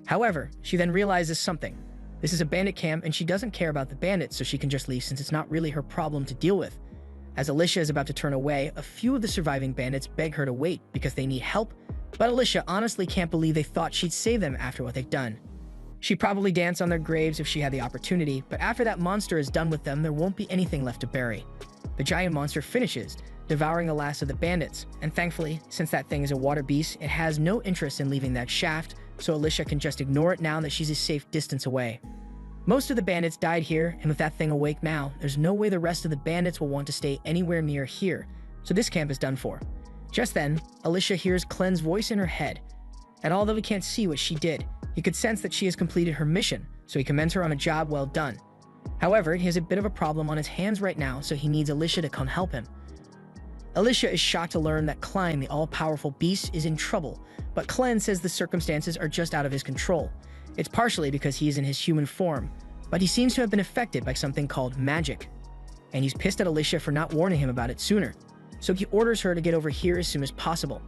S1: However, she then realizes something. This is a bandit camp, and she doesn't care about the bandits, so she can just leave since it's not really her problem to deal with. As Alicia is about to turn away, a few of the surviving bandits beg her to wait because they need help, but Alicia honestly can't believe they thought she'd save them after what they've done. She'd probably dance on their graves if she had the opportunity, but after that monster is done with them, there won't be anything left to bury. The giant monster finishes, devouring the last of the bandits, and thankfully, since that thing is a water beast, it has no interest in leaving that shaft, so Alicia can just ignore it now that she's a safe distance away. Most of the bandits died here, and with that thing awake now, there's no way the rest of the bandits will want to stay anywhere near here, so this camp is done for. Just then, Alicia hears Klen's voice in her head, and although he can't see what she did, he could sense that she has completed her mission, so he commends her on a job well done. However, he has a bit of a problem on his hands right now, so he needs Alicia to come help him. Alicia is shocked to learn that Klein, the all-powerful beast, is in trouble, but Klen says the circumstances are just out of his control. It's partially because he is in his human form, but he seems to have been affected by something called magic. And he's pissed at Alicia for not warning him about it sooner, so he orders her to get over here as soon as possible.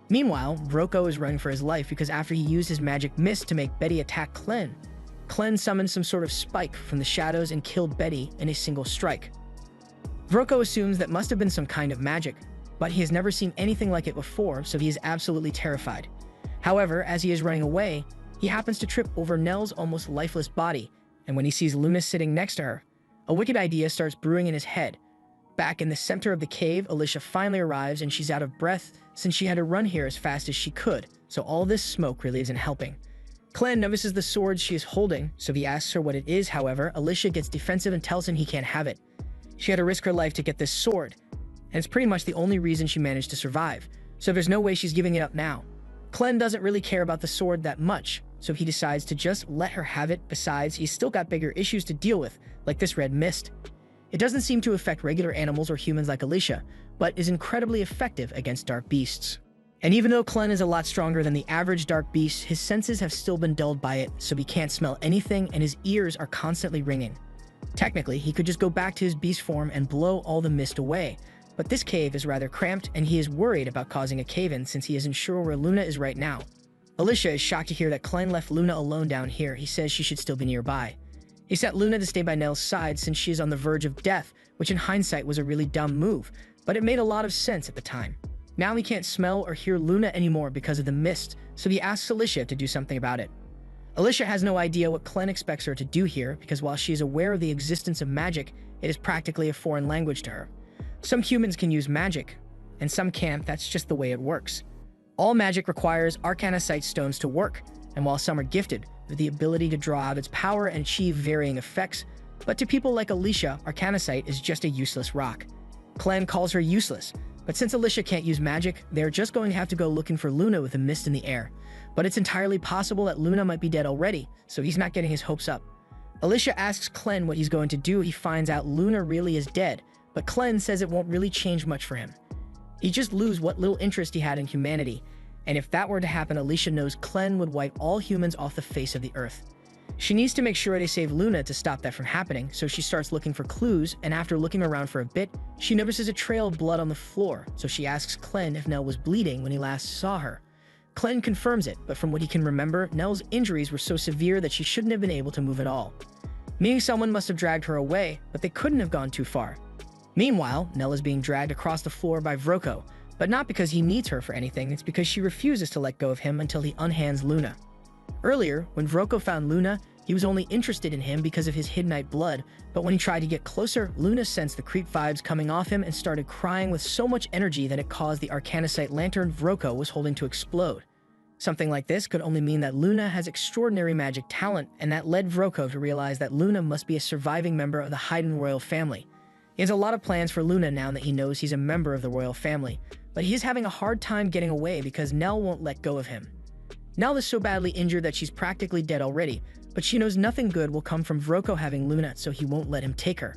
S1: Meanwhile, Broko is running for his life because after he used his magic mist to make Betty attack Klen, Klen summoned some sort of spike from the shadows and killed Betty in a single strike. Broko assumes that must have been some kind of magic, but he has never seen anything like it before, so he is absolutely terrified. However, as he is running away, he happens to trip over Nell's almost lifeless body, and when he sees Luna sitting next to her, A wicked idea starts brewing in his head. Back in the center of the cave, Alicia finally arrives and she's out of breath since she had to run here as fast as she could, so all this smoke really isn't helping. Clan notices the sword she is holding, so he asks her what it is. However, Alicia gets defensive and tells him he can't have it. She had to risk her life to get this sword, and it's pretty much the only reason she managed to survive, so there's no way she's giving it up now. Clan doesn't really care about the sword that much, so he decides to just let her have it. Besides, he's still got bigger issues to deal with, like this red mist. It doesn't seem to affect regular animals or humans like Alicia, but is incredibly effective against dark beasts. And even though Clan is a lot stronger than the average dark beast, his senses have still been dulled by it, so he can't smell anything and his ears are constantly ringing. Technically, he could just go back to his beast form and blow all the mist away, but this cave is rather cramped and he is worried about causing a cave-in since he isn't sure where Luna is right now. Alicia is shocked to hear that Clan left Luna alone down here. He says she should still be nearby. He sent Luna to stay by Nell's side since she is on the verge of death, which in hindsight was a really dumb move, but it made a lot of sense at the time. Now he can't smell or hear Luna anymore because of the mist, so he asks Alicia to do something about it. Alicia has no idea what Clan expects her to do here because while she is aware of the existence of magic, it is practically a foreign language to her. Some humans can use magic, and some can't. That's just the way it works. All magic requires arcanite stones to work, and while some are gifted with the ability to draw out its power and achieve varying effects, but to people like Alicia, arcanite is just a useless rock. Clan calls her useless, but since Alicia can't use magic, they're just going to have to go looking for Luna with a mist in the air. But it's entirely possible that Luna might be dead already, so he's not getting his hopes up. Alicia asks Clan what he's going to do. He finds out Luna really is dead, but Clan says it won't really change much for him. He just lose what little interest he had in humanity, and if that were to happen, Alicia knows Clan would wipe all humans off the face of the earth. She needs to make sure they save Luna to stop that from happening, so she starts looking for clues, and after looking around for a bit, she notices a trail of blood on the floor, so she asks Clan if Nell was bleeding when he last saw her. Clan confirms it, but from what he can remember, Nell's injuries were so severe that she shouldn't have been able to move at all. Meaning someone must have dragged her away, but they couldn't have gone too far. Meanwhile, Nell is being dragged across the floor by Vroko, but not because he needs her for anything, it's because she refuses to let go of him until he unhands Luna. Earlier, when Vroko found Luna, he was only interested in him because of his Hidnite blood, but when he tried to get closer, Luna sensed the creep vibes coming off him and started crying with so much energy that it caused the arcanite lantern Vroko was holding to explode. Something like this could only mean that Luna has extraordinary magic talent, and that led Vroko to realize that Luna must be a surviving member of the Haydn royal family. He has a lot of plans for Luna now that he knows he's a member of the royal family, but he is having a hard time getting away because Nell won't let go of him. Nell is so badly injured that she's practically dead already, but she knows nothing good will come from Vroko having Luna, so he won't let him take her.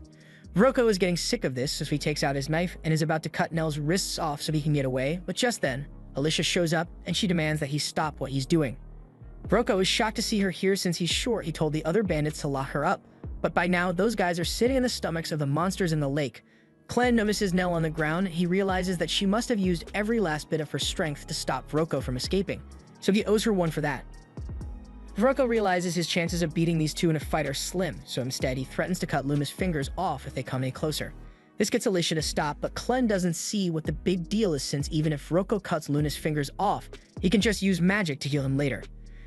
S1: Vroko is getting sick of this, so he takes out his knife and is about to cut Nell's wrists off so he can get away, but just then, Alicia shows up and she demands that he stop what he's doing. Vroko is shocked to see her here since he's sure he told the other bandits to lock her up, but by now those guys are sitting in the stomachs of the monsters in the lake. Clan notices Nell on the ground. He realizes that she must have used every last bit of her strength to stop Vroko from escaping, so he owes her one for that. Vroko realizes his chances of beating these two in a fight are slim, so instead he threatens to cut Luna's fingers off if they come any closer. This gets Alicia to stop, but Clan doesn't see what the big deal is since even if Vroko cuts Luna's fingers off, he can just use magic to heal him later.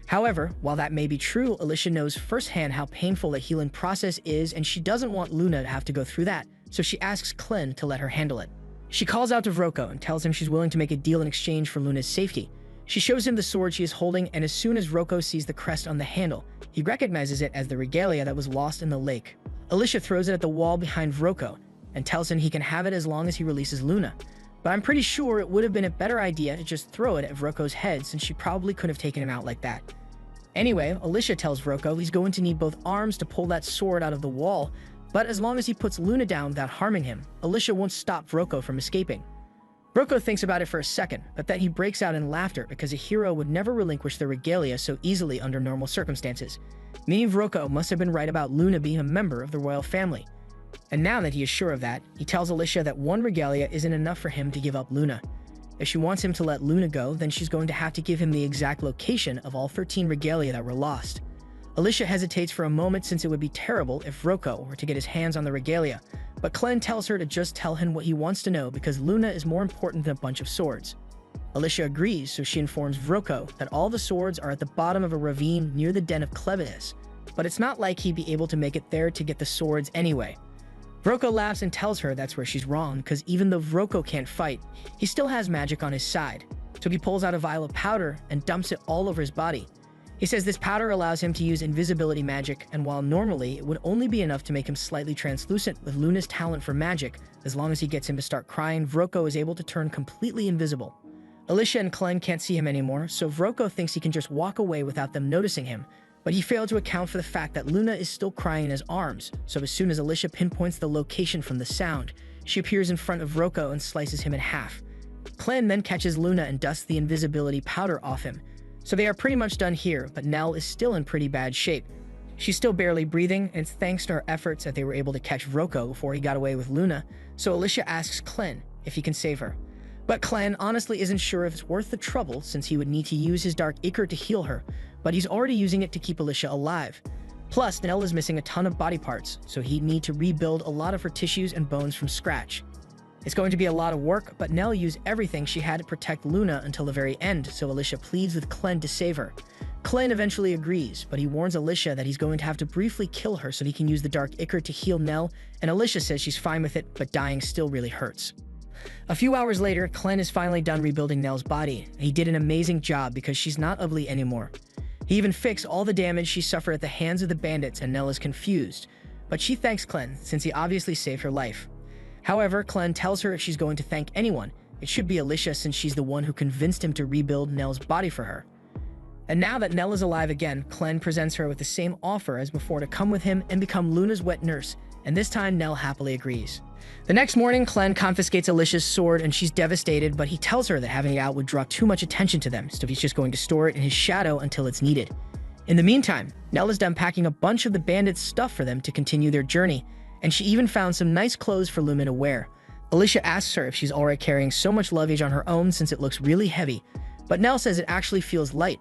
S1: However, while that may be true, Alicia knows firsthand how painful the healing process is and she doesn't want Luna to have to go through that, so she asks Clan to let her handle it. She calls out to Vroko and tells him she's willing to make a deal in exchange for Luna's safety. She shows him the sword she is holding, and as soon as Vroko sees the crest on the handle, he recognizes it as the regalia that was lost in the lake. Alicia throws it at the wall behind Vroko and tells him he can have it as long as he releases Luna. But I'm pretty sure it would have been a better idea to just throw it at Vroko's head since she probably could have taken him out like that. Anyway, Alicia tells Vroko he's going to need both arms to pull that sword out of the wall, but as long as he puts Luna down without harming him, Alicia won't stop Vroko from escaping. Vroko thinks about it for a second, but then he breaks out in laughter because a hero would never relinquish their regalia so easily under normal circumstances. Meaning Vroko must have been right about Luna being a member of the royal family. And now that he is sure of that, he tells Alicia that one regalia isn't enough for him to give up Luna. If she wants him to let Luna go, then she's going to have to give him the exact location of all 13 regalia that were lost. Alicia hesitates for a moment since it would be terrible if Vroko were to get his hands on the regalia, but Clan tells her to just tell him what he wants to know because Luna is more important than a bunch of swords. Alicia agrees, so she informs Vroko that all the swords are at the bottom of a ravine near the den of Clevinus, but it's not like he'd be able to make it there to get the swords anyway. Vroko laughs and tells her that's where she's wrong, because even though Vroko can't fight, he still has magic on his side. So he pulls out a vial of powder and dumps it all over his body. He says this powder allows him to use invisibility magic, and while normally it would only be enough to make him slightly translucent, with Luna's talent for magic, as long as he gets him to start crying, Vroko is able to turn completely invisible. Alicia and Clem can't see him anymore, so Vroko thinks he can just walk away without them noticing him, but he failed to account for the fact that Luna is still crying in his arms, so as soon as Alicia pinpoints the location from the sound, she appears in front of Vroko and slices him in half. Clem then catches Luna and dusts the invisibility powder off him. So they are pretty much done here, but Nell is still in pretty bad shape. She's still barely breathing, and it's thanks to her efforts that they were able to catch Vroko before he got away with Luna, so Alicia asks Clem if he can save her. But Clem honestly isn't sure if it's worth the trouble, since he would need to use his dark ichor to heal her, but he's already using it to keep Alicia alive. Plus, Nell is missing a ton of body parts, so he'd need to rebuild a lot of her tissues and bones from scratch. It's going to be a lot of work, but Nell used everything she had to protect Luna until the very end, so Alicia pleads with Clem to save her. Clem eventually agrees, but he warns Alicia that he's going to have to briefly kill her so he can use the dark ichor to heal Nell, and Alicia says she's fine with it, but dying still really hurts. A few hours later, Clem is finally done rebuilding Nell's body. He did an amazing job because she's not ugly anymore. He even fixed all the damage she suffered at the hands of the bandits, and Nell is confused, but she thanks Clem since he obviously saved her life. However, Clem tells her if she's going to thank anyone, it should be Alicia, since she's the one who convinced him to rebuild Nell's body for her. And now that Nell is alive again, Clem presents her with the same offer as before to come with him and become Luna's wet nurse, and this time Nell happily agrees. The next morning, Clem confiscates Alicia's sword and she's devastated, but he tells her that having it out would draw too much attention to them, so he's just going to store it in his shadow until it's needed. In the meantime, Nell is done packing a bunch of the bandits' stuff for them to continue their journey, and she even found some nice clothes for Luna to wear. Alicia asks her if she's already carrying so much luggage on her own since it looks really heavy, but Nell says it actually feels light.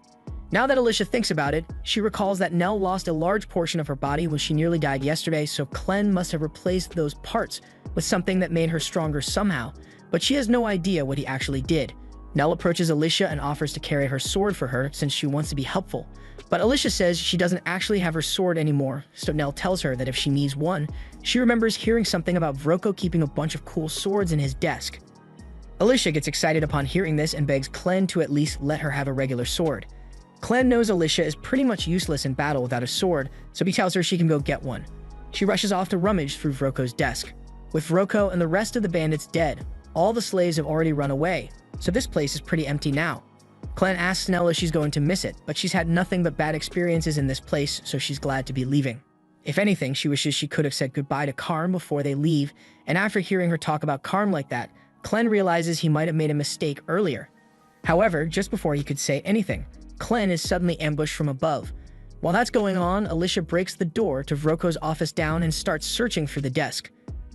S1: Now that Alicia thinks about it, she recalls that Nell lost a large portion of her body when she nearly died yesterday, so Clem must have replaced those parts with something that made her stronger somehow, but she has no idea what he actually did. Nell approaches Alicia and offers to carry her sword for her since she wants to be helpful, but Alicia says she doesn't actually have her sword anymore, so Nell tells her that if she needs one, she remembers hearing something about Vroko keeping a bunch of cool swords in his desk. Alicia gets excited upon hearing this and begs Clem to at least let her have a regular sword. Clem knows Alicia is pretty much useless in battle without a sword, so he tells her she can go get one. She rushes off to rummage through Vroko's desk. With Vroko and the rest of the bandits dead, all the slaves have already run away, so this place is pretty empty now. Clem asks Nell if she's going to miss it, but she's had nothing but bad experiences in this place, so she's glad to be leaving. If anything, she wishes she could have said goodbye to Karm before they leave, and after hearing her talk about Karm like that, Clem realizes he might have made a mistake earlier. However, just before he could say anything, Clem is suddenly ambushed from above. While that's going on, Alicia breaks the door to Vroko's office down and starts searching through the desk.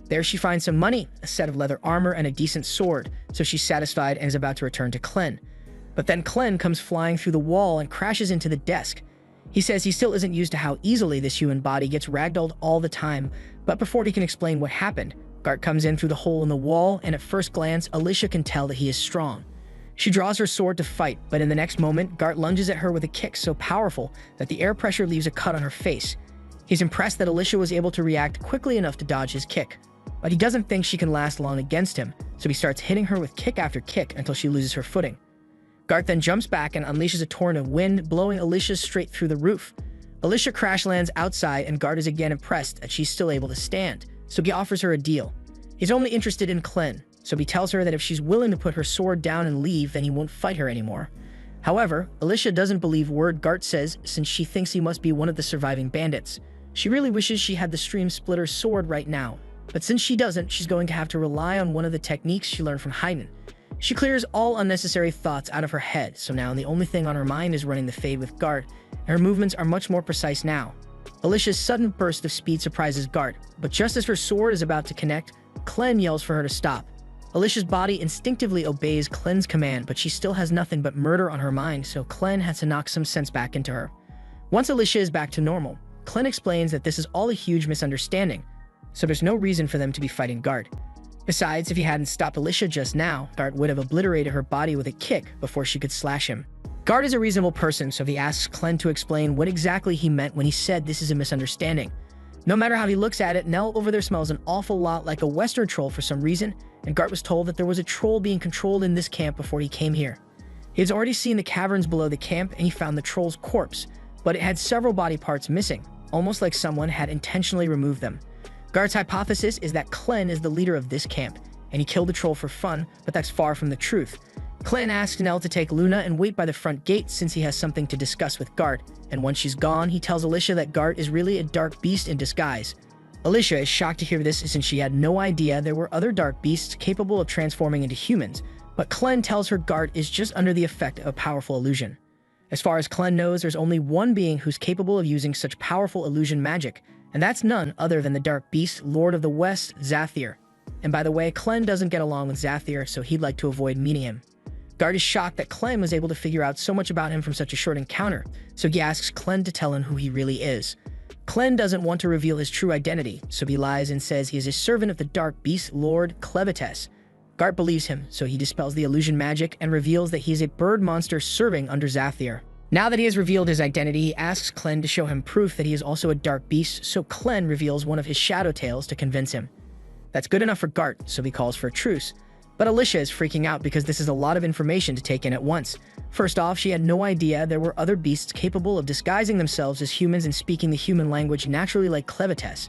S1: There she finds some money, a set of leather armor, and a decent sword, so she's satisfied and is about to return to Clem. But then Clem comes flying through the wall and crashes into the desk. He says he still isn't used to how easily this human body gets ragdolled all the time, but before he can explain what happened, Gart comes in through the hole in the wall, and at first glance, Alicia can tell that he is strong. She draws her sword to fight, but in the next moment, Gart lunges at her with a kick so powerful that the air pressure leaves a cut on her face. He's impressed that Alicia was able to react quickly enough to dodge his kick, but he doesn't think she can last long against him, so he starts hitting her with kick after kick until she loses her footing. Gart then jumps back and unleashes a torrent of wind, blowing Alicia straight through the roof. Alicia crash lands outside, and Gart is again impressed that she's still able to stand, so he offers her a deal. He's only interested in Clem, so he tells her that if she's willing to put her sword down and leave, then he won't fight her anymore. However, Alicia doesn't believe word Gart says since she thinks he must be one of the surviving bandits. She really wishes she had the Stream Splitter sword right now, but since she doesn't, she's going to have to rely on one of the techniques she learned from Haydn. She clears all unnecessary thoughts out of her head, so now the only thing on her mind is running the Fade with Gart, and her movements are much more precise now. Alicia's sudden burst of speed surprises Gart, but just as her sword is about to connect, Clem yells for her to stop. Alicia's body instinctively obeys Clem's command, but she still has nothing but murder on her mind, so Clem has to knock some sense back into her. Once Alicia is back to normal, Clem explains that this is all a huge misunderstanding, so there's no reason for them to be fighting Gart. Besides, if he hadn't stopped Alicia just now, Gart would have obliterated her body with a kick before she could slash him. Gart is a reasonable person, so he asks Clem to explain what exactly he meant when he said this is a misunderstanding. No matter how he looks at it, Nell over there smells an awful lot like a Western troll for some reason, and Gart was told that there was a troll being controlled in this camp before he came here. He had already seen the caverns below the camp, and he found the troll's corpse, but it had several body parts missing, almost like someone had intentionally removed them. Gart's hypothesis is that Klen is the leader of this camp, and he killed the troll for fun, but that's far from the truth. Klen asks Nell to take Luna and wait by the front gate since he has something to discuss with Gart, and once she's gone, he tells Alicia that Gart is really a dark beast in disguise. Alicia is shocked to hear this since she had no idea there were other dark beasts capable of transforming into humans, but Klen tells her Gart is just under the effect of a powerful illusion. As far as Klen knows, there's only one being who's capable of using such powerful illusion magic, and that's none other than the dark beast, Lord of the West, Zathir. And by the way, Klen doesn't get along with Zathir, so he'd like to avoid meeting him. Gart is shocked that Klen was able to figure out so much about him from such a short encounter, so he asks Klen to tell him who he really is. Klen doesn't want to reveal his true identity, so he lies and says he is a servant of the dark beast Lord Clevites. Gart believes him, so he dispels the illusion magic and reveals that he is a bird monster serving under Zathir. Now that he has revealed his identity, he asks Klen to show him proof that he is also a dark beast, so Klen reveals one of his shadow tails to convince him. That's good enough for Gart, so he calls for a truce. But Alicia is freaking out because this is a lot of information to take in at once. First off, she had no idea there were other beasts capable of disguising themselves as humans and speaking the human language naturally like Clevites.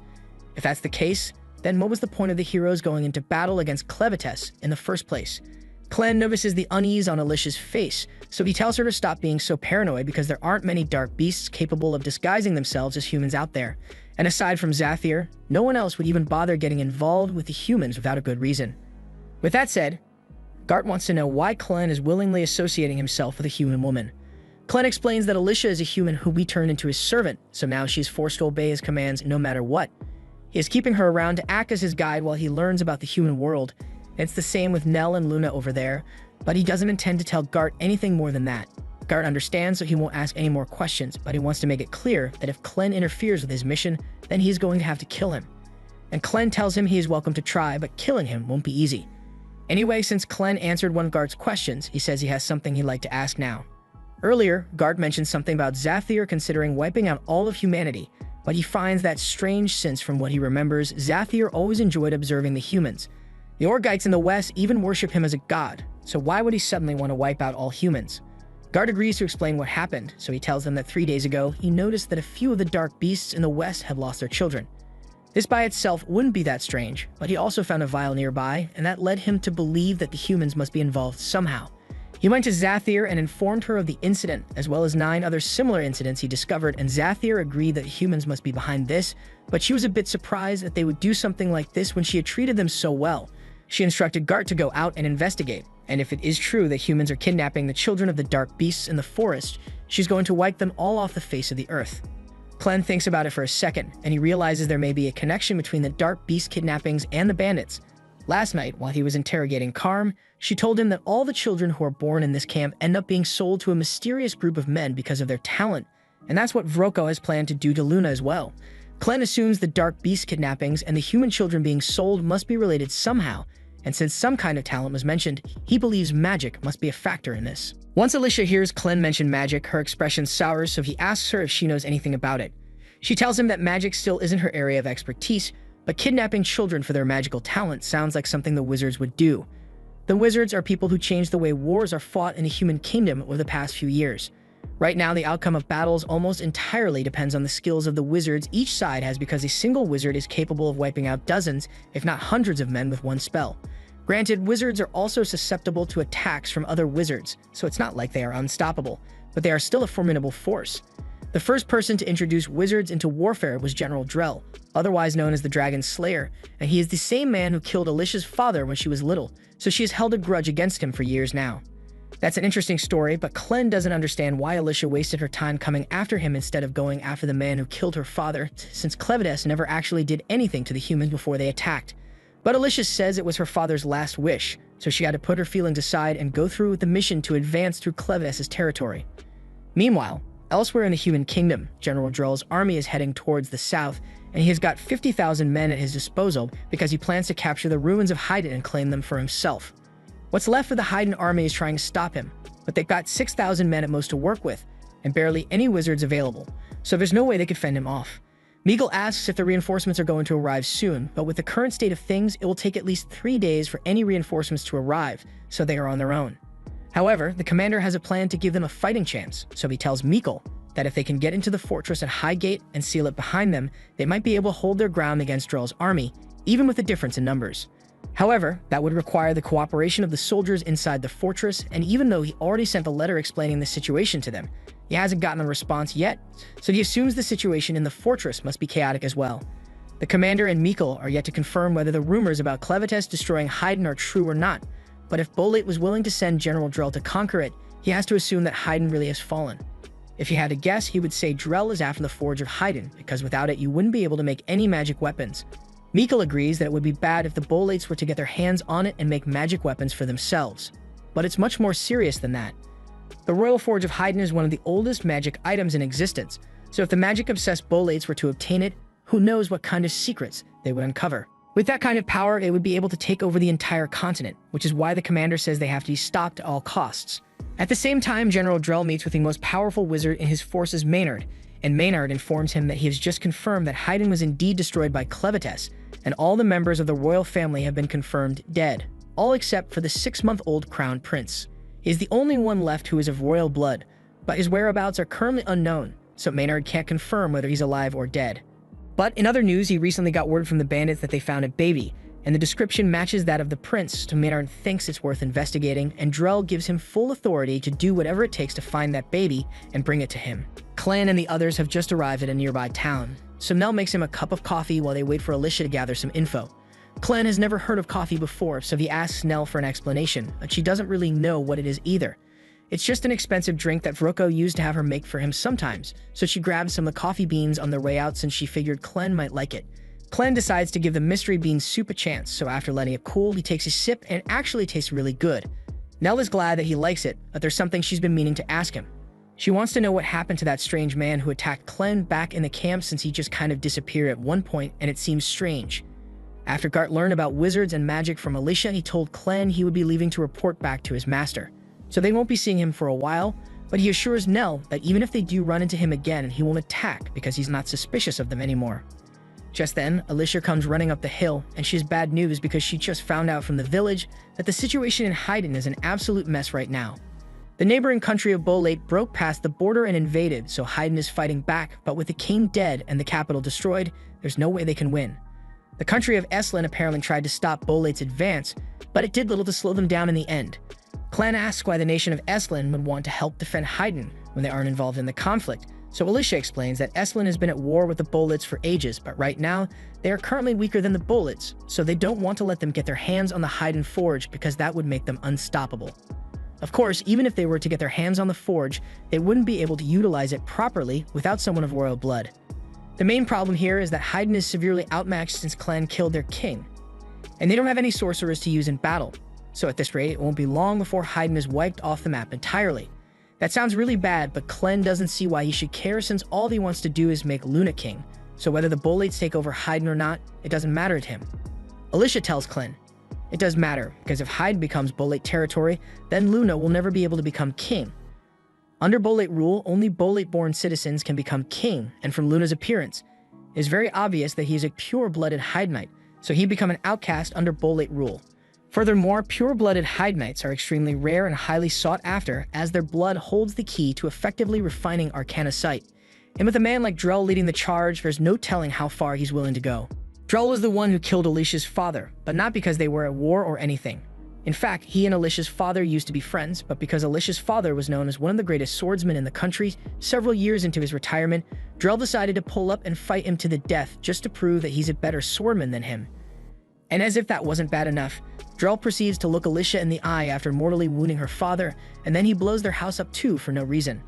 S1: If that's the case, then what was the point of the heroes going into battle against Clevites in the first place? Klen notices the unease on Alicia's face, so he tells her to stop being so paranoid because there aren't many dark beasts capable of disguising themselves as humans out there. And aside from Zathir, no one else would even bother getting involved with the humans without a good reason. With that said, Gart wants to know why Klen is willingly associating himself with a human woman. Klen explains that Alicia is a human who we turned into his servant, so now she's forced to obey his commands no matter what. He is keeping her around to act as his guide while he learns about the human world. It's the same with Nell and Luna over there, but he doesn't intend to tell Gart anything more than that. Gart understands, so he won't ask any more questions, but he wants to make it clear that if Klen interferes with his mission, then he's going to have to kill him. And Klen tells him he is welcome to try, but killing him won't be easy. Anyway, since Klen answered one of Gart's questions, he says he has something he'd like to ask now. Earlier, Gart mentioned something about Zathir considering wiping out all of humanity, but he finds that strange since from what he remembers, Zathir always enjoyed observing the humans. The Orgites in the West even worship him as a god, so why would he suddenly want to wipe out all humans? Gart agrees to explain what happened, so he tells them that 3 days ago, he noticed that a few of the dark beasts in the West had lost their children. This by itself wouldn't be that strange, but he also found a vial nearby, and that led him to believe that the humans must be involved somehow. He went to Zathir and informed her of the incident, as well as 9 other similar incidents he discovered, and Zathir agreed that humans must be behind this, but she was a bit surprised that they would do something like this when she had treated them so well. She instructed Gart to go out and investigate, and if it is true that humans are kidnapping the children of the dark beasts in the forest, she's going to wipe them all off the face of the earth. Klen thinks about it for a second, and he realizes there may be a connection between the dark beast kidnappings and the bandits. Last night, while he was interrogating Karm, she told him that all the children who are born in this camp end up being sold to a mysterious group of men because of their talent, and that's what Vroko has planned to do to Luna as well. Klen assumes the dark beast kidnappings and the human children being sold must be related somehow, and since some kind of talent was mentioned, he believes magic must be a factor in this. Once Alicia hears Klen mention magic, her expression sours, so he asks her if she knows anything about it. She tells him that magic still isn't her area of expertise, but kidnapping children for their magical talent sounds like something the wizards would do. The wizards are people who change the way wars are fought in the human kingdom over the past few years. Right now, the outcome of battles almost entirely depends on the skills of the wizards each side has because a single wizard is capable of wiping out dozens, if not hundreds of men with one spell. Granted, wizards are also susceptible to attacks from other wizards, so it's not like they are unstoppable, but they are still a formidable force. The first person to introduce wizards into warfare was General Drell, otherwise known as the Dragon Slayer, and he is the same man who killed Alicia's father when she was little, so she has held a grudge against him for years now. That's an interesting story, but Klen doesn't understand why Alicia wasted her time coming after him instead of going after the man who killed her father, since Clevites never actually did anything to the humans before they attacked. But Alicia says it was her father's last wish, so she had to put her feelings aside and go through with the mission to advance through Clevites' territory. Meanwhile, elsewhere in the human kingdom, General Drell's army is heading towards the south, and he has got 50,000 men at his disposal because he plans to capture the ruins of Haiden and claim them for himself. What's left of the Haiden army is trying to stop him, but they've got 6,000 men at most to work with, and barely any wizards available, so there's no way they could fend him off. Meagle asks if the reinforcements are going to arrive soon, but with the current state of things, it will take at least 3 days for any reinforcements to arrive, so they are on their own. However, the commander has a plan to give them a fighting chance, so he tells Meagle that if they can get into the fortress at Highgate and seal it behind them, they might be able to hold their ground against Drell's army, even with a difference in numbers. However, that would require the cooperation of the soldiers inside the fortress, and even though he already sent a letter explaining the situation to them, he hasn't gotten a response yet, so he assumes the situation in the fortress must be chaotic as well. The commander and Meagle are yet to confirm whether the rumors about Clevites destroying Hyden are true or not, but if Bolate was willing to send General Drell to conquer it, he has to assume that Hyden really has fallen. If he had to guess, he would say Drell is after the Forge of Hyden, because without it you wouldn't be able to make any magic weapons. Meagle agrees that it would be bad if the Bolates were to get their hands on it and make magic weapons for themselves. But it's much more serious than that. The Royal Forge of Hyden is one of the oldest magic items in existence, so if the magic-obsessed Bolates were to obtain it, who knows what kind of secrets they would uncover. With that kind of power, it would be able to take over the entire continent, which is why the commander says they have to be stopped at all costs. At the same time, General Drell meets with the most powerful wizard in his forces, Maynard, and Maynard informs him that he has just confirmed that Hyden was indeed destroyed by Clevites, and all the members of the royal family have been confirmed dead, all except for the 6-month-old crown prince. He is the only one left who is of royal blood, but his whereabouts are currently unknown, so Maynard can't confirm whether he's alive or dead. But in other news, he recently got word from the bandits that they found a baby, and the description matches that of the prince, so Maynard thinks it's worth investigating, and Drell gives him full authority to do whatever it takes to find that baby and bring it to him. Clan and the others have just arrived at a nearby town, so Nell makes him a cup of coffee while they wait for Alicia to gather some info. Clan has never heard of coffee before, so he asks Nell for an explanation, but she doesn't really know what it is either. It's just an expensive drink that Vroko used to have her make for him sometimes, so she grabs some of the coffee beans on their way out since she figured Clan might like it. Clan decides to give the mystery bean soup a chance, so after letting it cool, he takes a sip and it actually tastes really good. Nell is glad that he likes it, but there's something she's been meaning to ask him. She wants to know what happened to that strange man who attacked Clan back in the camp, since he just kind of disappeared at one point and it seems strange. After Gart learned about wizards and magic from Alicia, he told Clan he would be leaving to report back to his master. So they won't be seeing him for a while, but he assures Nell that even if they do run into him again, he won't attack because he's not suspicious of them anymore. Just then, Alicia comes running up the hill, and she has bad news because she just found out from the village that the situation in Hyden is an absolute mess right now. The neighboring country of Bolate broke past the border and invaded, so Hyden is fighting back, but with the king dead and the capital destroyed, there's no way they can win. The country of Eslan apparently tried to stop Bolate's advance, but it did little to slow them down in the end. Clan asks why the nation of Eslan would want to help defend Hyden when they aren't involved in the conflict, so Alicia explains that Eslan has been at war with the Bolates for ages, but right now, they are currently weaker than the Bolates, so they don't want to let them get their hands on the Hyden Forge because that would make them unstoppable. Of course, even if they were to get their hands on the Forge, they wouldn't be able to utilize it properly without someone of royal blood. The main problem here is that Hyden is severely outmatched since Clan killed their king, and they don't have any sorcerers to use in battle, so at this rate, it won't be long before Hyden is wiped off the map entirely. That sounds really bad, but Clan doesn't see why he should care since all he wants to do is make Luna king, so whether the Bolates take over Hyden or not, it doesn't matter to him. Alicia tells Clan, it does matter, because if Hyden becomes Bolate territory, then Luna will never be able to become king. Under Bolate rule, only Bolate-born citizens can become king, and from Luna's appearance, it is very obvious that he is a pure-blooded Hydenite, so he'd become an outcast under Bolate rule. Furthermore, pure-blooded Hydenites are extremely rare and highly sought after, as their blood holds the key to effectively refining Arcana Sight. And with a man like Drell leading the charge, there's no telling how far he's willing to go. Drell was the one who killed Alicia's father, but not because they were at war or anything. In fact, he and Alicia's father used to be friends, but because Alicia's father was known as one of the greatest swordsmen in the country, several years into his retirement, Drell decided to pull up and fight him to the death just to prove that he's a better swordman than him. And as if that wasn't bad enough, Drell proceeds to look Alicia in the eye after mortally wounding her father, and then he blows their house up too for no reason.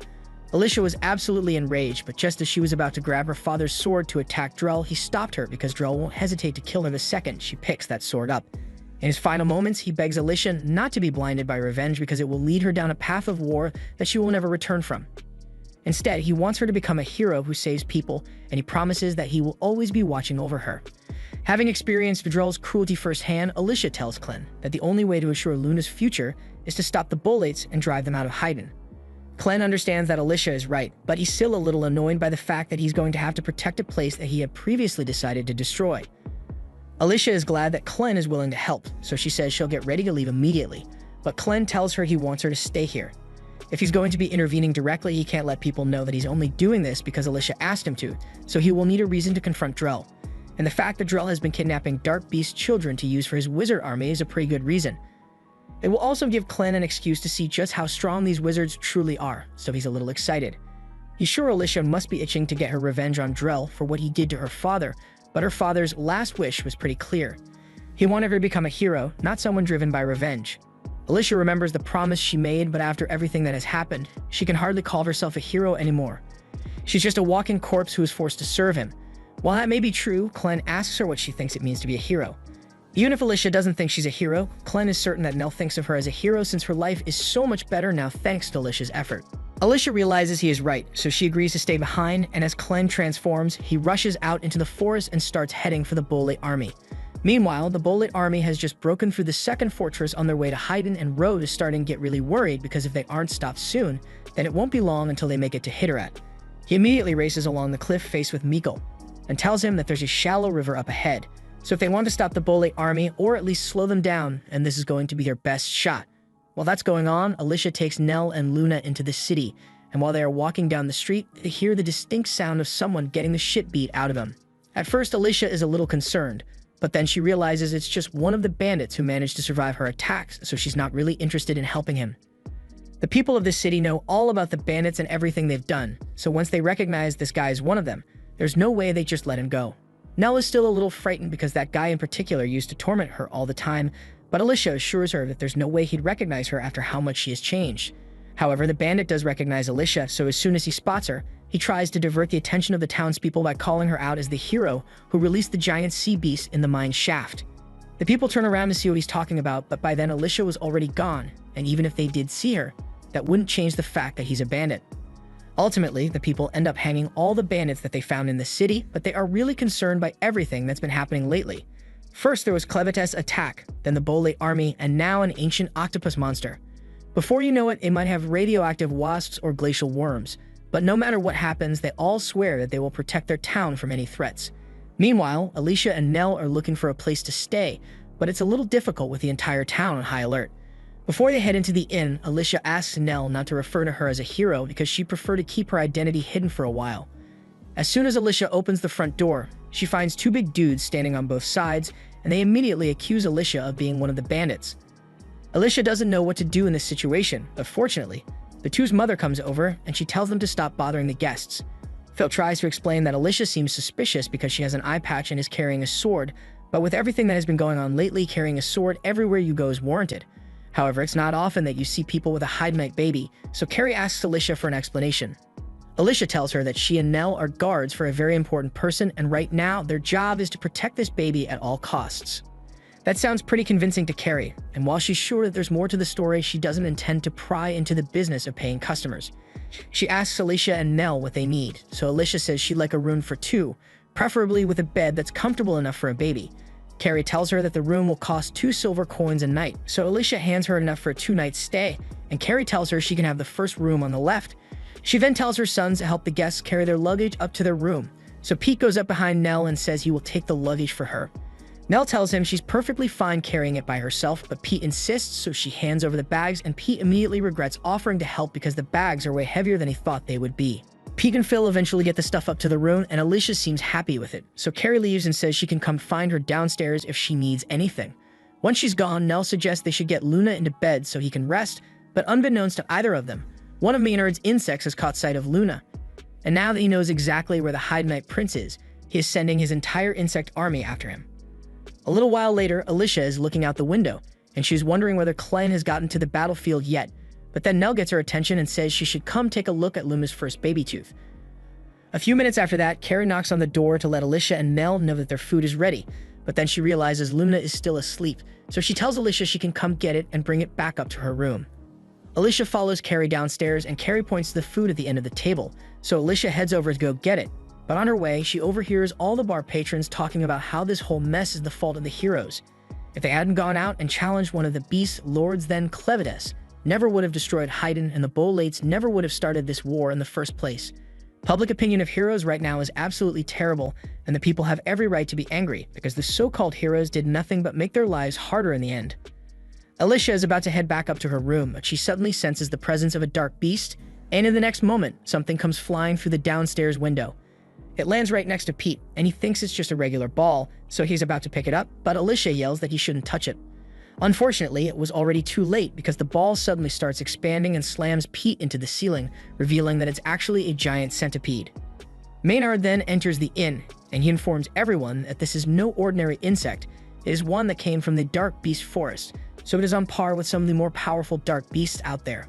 S1: Alicia was absolutely enraged, but just as she was about to grab her father's sword to attack Drell, he stopped her because Drell won't hesitate to kill her the second she picks that sword up. In his final moments, he begs Alicia not to be blinded by revenge because it will lead her down a path of war that she will never return from. Instead, he wants her to become a hero who saves people, and he promises that he will always be watching over her. Having experienced Drell's cruelty firsthand, Alicia tells Clan that the only way to assure Luna's future is to stop the Bolates and drive them out of Hyden. Clem understands that Alicia is right, but he's still a little annoyed by the fact that he's going to have to protect a place that he had previously decided to destroy. Alicia is glad that Clem is willing to help, so she says she'll get ready to leave immediately, but Clem tells her he wants her to stay here. If he's going to be intervening directly, he can't let people know that he's only doing this because Alicia asked him to, so he will need a reason to confront Drell. And the fact that Drell has been kidnapping Dark Beast children to use for his wizard army is a pretty good reason. It will also give Clem an excuse to see just how strong these wizards truly are, so he's a little excited. He's sure Alicia must be itching to get her revenge on Drell for what he did to her father, but her father's last wish was pretty clear. He wanted her to become a hero, not someone driven by revenge. Alicia remembers the promise she made, but after everything that has happened, she can hardly call herself a hero anymore. She's just a walking corpse who is forced to serve him. While that may be true, Clem asks her what she thinks it means to be a hero. Even if Alicia doesn't think she's a hero, Clem is certain that Nell thinks of her as a hero since her life is so much better now thanks to Alicia's effort. Alicia realizes he is right, so she agrees to stay behind, and as Clem transforms, he rushes out into the forest and starts heading for the Bolate army. Meanwhile, the Bolate army has just broken through the second fortress on their way to Haydn, and Rode is starting to get really worried because if they aren't stopped soon, then it won't be long until they make it to Hitterat. He immediately races along the cliff faced with Mikkel, and tells him that there's a shallow river up ahead. So if they want to stop the Bolate army, or at least slow them down, and this is going to be their best shot. While that's going on, Alicia takes Nell and Luna into the city, and while they are walking down the street, they hear the distinct sound of someone getting the shit beat out of them. At first, Alicia is a little concerned, but then she realizes it's just one of the bandits who managed to survive her attacks, so she's not really interested in helping him. The people of this city know all about the bandits and everything they've done, so once they recognize this guy is one of them, there's no way they just let him go. Nell is still a little frightened because that guy in particular used to torment her all the time, but Alicia assures her that there's no way he'd recognize her after how much she has changed. However, the bandit does recognize Alicia, so as soon as he spots her, he tries to divert the attention of the townspeople by calling her out as the hero who released the giant sea beast in the mine shaft. The people turn around to see what he's talking about, but by then Alicia was already gone, and even if they did see her, that wouldn't change the fact that he's a bandit. Ultimately, the people end up hanging all the bandits that they found in the city, but they are really concerned by everything that's been happening lately. First, there was Clevitas' attack, then the Bolate army, and now an ancient octopus monster. Before you know it, they might have radioactive wasps or glacial worms, but no matter what happens, they all swear that they will protect their town from any threats. Meanwhile, Alicia and Nell are looking for a place to stay, but it's a little difficult with the entire town on high alert. Before they head into the inn, Alicia asks Nell not to refer to her as a hero because she'd prefer to keep her identity hidden for a while. As soon as Alicia opens the front door, she finds two big dudes standing on both sides, and they immediately accuse Alicia of being one of the bandits. Alicia doesn't know what to do in this situation, but fortunately, the two's mother comes over and she tells them to stop bothering the guests. Phil tries to explain that Alicia seems suspicious because she has an eye patch and is carrying a sword, but with everything that has been going on lately, carrying a sword everywhere you go is warranted. However, it's not often that you see people with a Hydnite baby, so Carrie asks Alicia for an explanation. Alicia tells her that she and Nell are guards for a very important person, and right now, their job is to protect this baby at all costs. That sounds pretty convincing to Carrie, and while she's sure that there's more to the story, she doesn't intend to pry into the business of paying customers. She asks Alicia and Nell what they need, so Alicia says she'd like a room for two, preferably with a bed that's comfortable enough for a baby. Carrie tells her that the room will cost 2 silver coins a night, so Alicia hands her enough for a 2-night stay, and Carrie tells her she can have the first room on the left. She then tells her sons to help the guests carry their luggage up to their room, so Pete goes up behind Nell and says he will take the luggage for her. Nell tells him she's perfectly fine carrying it by herself, but Pete insists, so she hands over the bags, and Pete immediately regrets offering to help because the bags are way heavier than he thought they would be. Pete and Phil eventually get the stuff up to the room, and Alicia seems happy with it, so Carrie leaves and says she can come find her downstairs if she needs anything. Once she's gone, Nell suggests they should get Luna into bed so he can rest, but unbeknownst to either of them, one of Maynard's insects has caught sight of Luna. And now that he knows exactly where the Hydnite Prince is, he is sending his entire insect army after him. A little while later, Alicia is looking out the window, and she's wondering whether Clem has gotten to the battlefield yet, but then Nell gets her attention and says she should come take a look at Luna's first baby tooth. A few minutes after that, Carrie knocks on the door to let Alicia and Nell know that their food is ready, but then she realizes Luna is still asleep, so she tells Alicia she can come get it and bring it back up to her room. Alicia follows Carrie downstairs, and Carrie points to the food at the end of the table, so Alicia heads over to go get it, but on her way, she overhears all the bar patrons talking about how this whole mess is the fault of the heroes. If they hadn't gone out and challenged one of the beast lords, then Clevitas, never would have destroyed Haydn, and the Bolates never would have started this war in the first place. Public opinion of heroes right now is absolutely terrible, and the people have every right to be angry because the so-called heroes did nothing but make their lives harder in the end. Alicia is about to head back up to her room, but she suddenly senses the presence of a dark beast, and in the next moment, something comes flying through the downstairs window. It lands right next to Pete, and he thinks it's just a regular ball, so he's about to pick it up, but Alicia yells that he shouldn't touch it. Unfortunately, it was already too late because the ball suddenly starts expanding and slams Pete into the ceiling, revealing that it's actually a giant centipede. Maynard then enters the inn, and he informs everyone that this is no ordinary insect. It is one that came from the Dark Beast Forest, so it is on par with some of the more powerful dark beasts out there.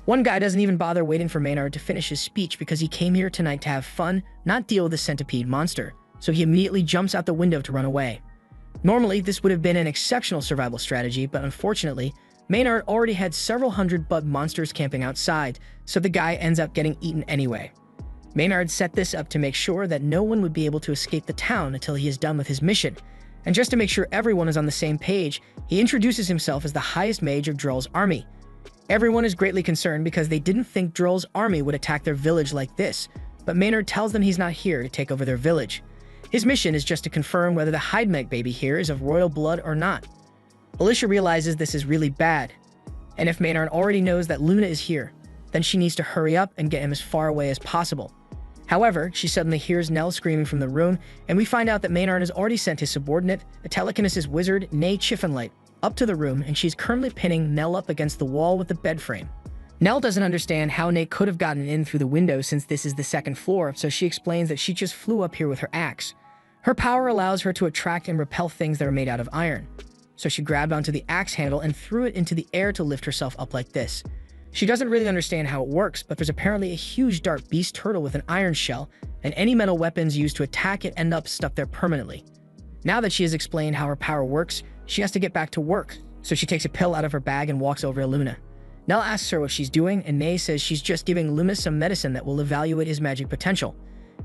S1: One guy doesn't even bother waiting for Maynard to finish his speech because he came here tonight to have fun, not deal with the centipede monster, so he immediately jumps out the window to run away. Normally, this would have been an exceptional survival strategy, but unfortunately, Maynard already had several hundred bug monsters camping outside, so the guy ends up getting eaten anyway. Maynard set this up to make sure that no one would be able to escape the town until he is done with his mission, and just to make sure everyone is on the same page, he introduces himself as the highest mage of Drell's army. Everyone is greatly concerned because they didn't think Drell's army would attack their village like this, but Maynard tells them he's not here to take over their village. His mission is just to confirm whether the Heidmech baby here is of royal blood or not. Alicia realizes this is really bad, and if Maynard already knows that Luna is here, then she needs to hurry up and get him as far away as possible. However, she suddenly hears Nell screaming from the room, and we find out that Maynard has already sent his subordinate, a telekinesis wizard, Nay Chiffonlight, up to the room, and she's currently pinning Nell up against the wall with the bed frame. Nell doesn't understand how Nay could have gotten in through the window since this is the second floor, so she explains that she just flew up here with her axe. Her power allows her to attract and repel things that are made out of iron. So she grabbed onto the axe handle and threw it into the air to lift herself up like this. She doesn't really understand how it works, but there's apparently a huge dark beast turtle with an iron shell, and any metal weapons used to attack it end up stuck there permanently. Now that she has explained how her power works, she has to get back to work, so she takes a pill out of her bag and walks over to Luna. Nell asks her what she's doing, and Nay says she's just giving Luna some medicine that will evaluate his magic potential.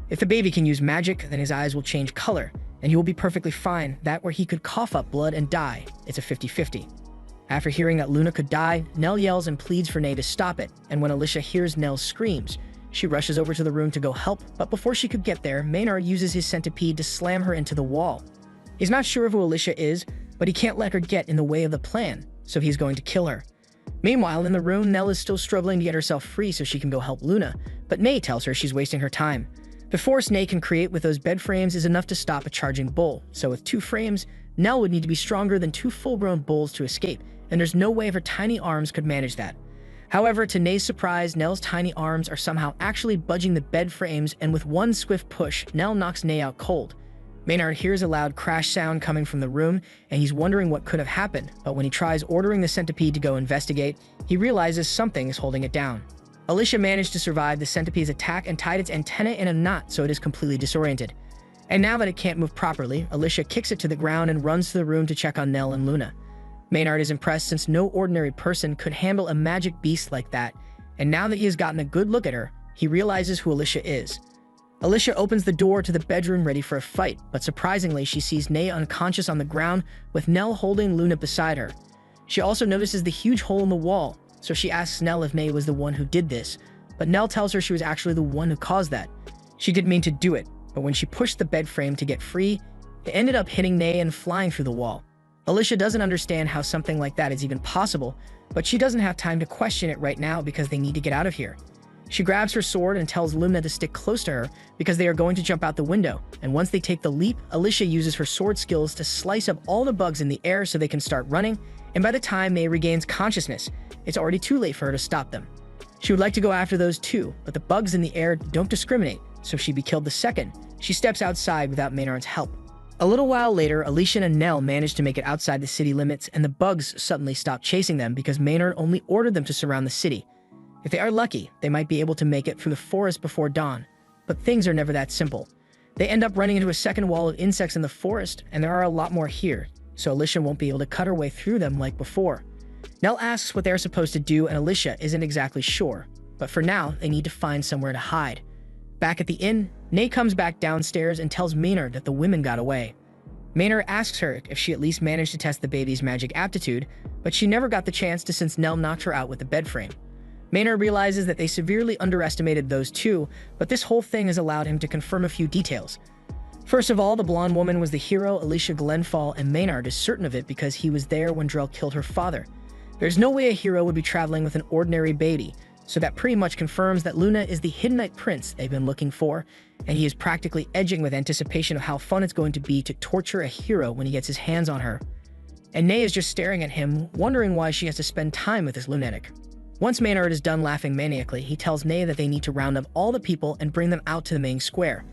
S1: If the baby can use magic, then his eyes will change color, and he will be perfectly fine. That where he could cough up blood and die, it's a 50-50. After hearing that Luna could die, Nell yells and pleads for Nay to stop it, and when Alicia hears Nell's screams, she rushes over to the room to go help, but before she could get there, Maynard uses his centipede to slam her into the wall. He's not sure who Alicia is, but he can't let her get in the way of the plan, so he's going to kill her. Meanwhile, in the room, Nell is still struggling to get herself free so she can go help Luna, but Nay tells her she's wasting her time. The force Nay can create with those bed frames is enough to stop a charging bull, so with 2 frames, Nell would need to be stronger than 2 full-grown bulls to escape, and there's no way her tiny arms could manage that. However, to Nay's surprise, Nell's tiny arms are somehow actually budging the bed frames, and with one swift push, Nell knocks Nay out cold. Maynard hears a loud crash sound coming from the room, and he's wondering what could have happened, but when he tries ordering the centipede to go investigate, he realizes something is holding it down. Alicia managed to survive the centipede's attack and tied its antenna in a knot so it is completely disoriented. And now that it can't move properly, Alicia kicks it to the ground and runs to the room to check on Nell and Luna. Maynard is impressed since no ordinary person could handle a magic beast like that, and now that he has gotten a good look at her, he realizes who Alicia is. Alicia opens the door to the bedroom ready for a fight, but surprisingly she sees Nay unconscious on the ground with Nell holding Luna beside her. She also notices the huge hole in the wall, so she asks Nell if Nay was the one who did this, but Nell tells her she was actually the one who caused that. She didn't mean to do it, but when she pushed the bed frame to get free, it ended up hitting Nay and flying through the wall. Alicia doesn't understand how something like that is even possible, but she doesn't have time to question it right now because they need to get out of here. She grabs her sword and tells Luna to stick close to her because they are going to jump out the window, and once they take the leap, Alicia uses her sword skills to slice up all the bugs in the air so they can start running, and by the time May regains consciousness, it's already too late for her to stop them. She would like to go after those too, but the bugs in the air don't discriminate, so she'd be killed the second she steps outside without Maynard's help. A little while later, Alicia and Nell manage to make it outside the city limits, and the bugs suddenly stop chasing them because Maynard only ordered them to surround the city. If they are lucky, they might be able to make it through the forest before dawn, but things are never that simple. They end up running into a second wall of insects in the forest, and there are a lot more here, so Alicia won't be able to cut her way through them like before. Nell asks what they're supposed to do, and Alicia isn't exactly sure, but for now, they need to find somewhere to hide. Back at the inn, Nay comes back downstairs and tells Maynard that the women got away. Maynard asks her if she at least managed to test the baby's magic aptitude, but she never got the chance to since Nell knocked her out with the bed frame. Maynard realizes that they severely underestimated those two, but this whole thing has allowed him to confirm a few details. First of all, the blonde woman was the hero Alicia Glenfall, and Maynard is certain of it because he was there when Drell killed her father. There's no way a hero would be traveling with an ordinary baby, so that pretty much confirms that Luna is the Hiddenite prince they've been looking for, and he is practically edging with anticipation of how fun it's going to be to torture a hero when he gets his hands on her. And Nay is just staring at him, wondering why she has to spend time with this lunatic. Once Maynard is done laughing maniacally, he tells Nay that they need to round up all the people and bring them out to the main square.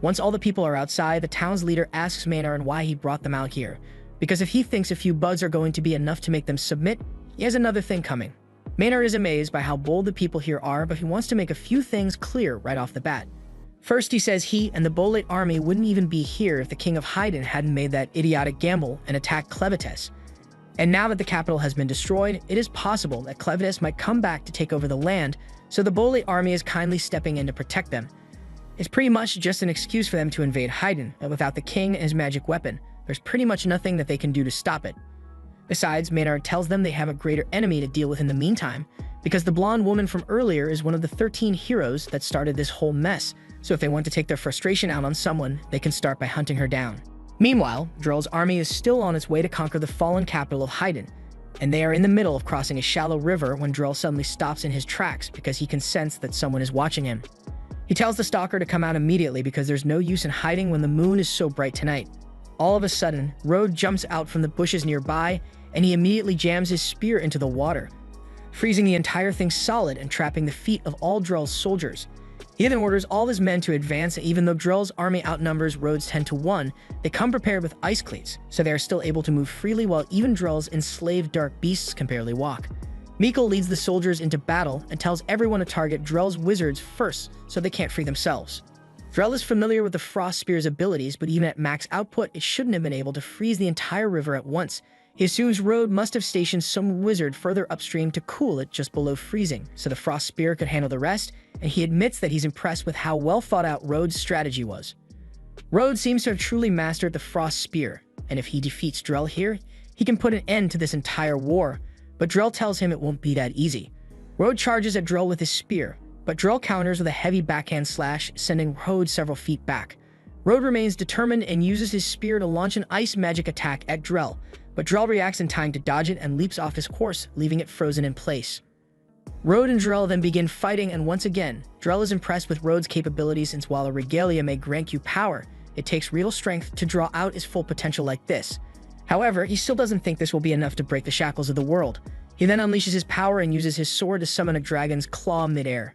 S1: Once all the people are outside, the town's leader asks Maynard why he brought them out here, because if he thinks a few buds are going to be enough to make them submit, he has another thing coming. Maynard is amazed by how bold the people here are, but he wants to make a few things clear right off the bat. First, he says he and the Bolate army wouldn't even be here if the King of Hyden hadn't made that idiotic gamble and attacked Clevites. And now that the capital has been destroyed, it is possible that Clevites might come back to take over the land, so the Bolate army is kindly stepping in to protect them. It's pretty much just an excuse for them to invade Hyden, and without the king and his magic weapon, there's pretty much nothing that they can do to stop it. Besides, Maynard tells them they have a greater enemy to deal with in the meantime, because the blonde woman from earlier is one of the 13 heroes that started this whole mess, so if they want to take their frustration out on someone, they can start by hunting her down. Meanwhile, Drell's army is still on its way to conquer the fallen capital of Hyden, and they are in the middle of crossing a shallow river when Drell suddenly stops in his tracks because he can sense that someone is watching him. He tells the stalker to come out immediately because there's no use in hiding when the moon is so bright tonight. All of a sudden, Rode jumps out from the bushes nearby, and he immediately jams his spear into the water, freezing the entire thing solid and trapping the feet of all Drell's soldiers. He then orders all his men to advance, and even though Drell's army outnumbers Rhodes 10 to 1, they come prepared with ice cleats, so they are still able to move freely while even Drell's enslaved dark beasts can barely walk. Mikkel leads the soldiers into battle and tells everyone to target Drell's wizards first so they can't free themselves. Drell is familiar with the Frost Spear's abilities, but even at max output, it shouldn't have been able to freeze the entire river at once. He assumes Rode must have stationed some wizard further upstream to cool it just below freezing, so the Frost Spear could handle the rest, and he admits that he's impressed with how well thought out Rode's strategy was. Rode seems to have truly mastered the Frost Spear, and if he defeats Drell here, he can put an end to this entire war, but Drell tells him it won't be that easy. Rode charges at Drell with his spear, but Drell counters with a heavy backhand slash, sending Rode several feet back. Rode remains determined and uses his spear to launch an ice magic attack at Drell, but Drell reacts in time to dodge it and leaps off his horse, leaving it frozen in place. Rode and Drell then begin fighting, and once again, Drell is impressed with Rode's capabilities, since while a regalia may grant you power, it takes real strength to draw out his full potential like this. However, he still doesn't think this will be enough to break the shackles of the world. He then unleashes his power and uses his sword to summon a dragon's claw midair.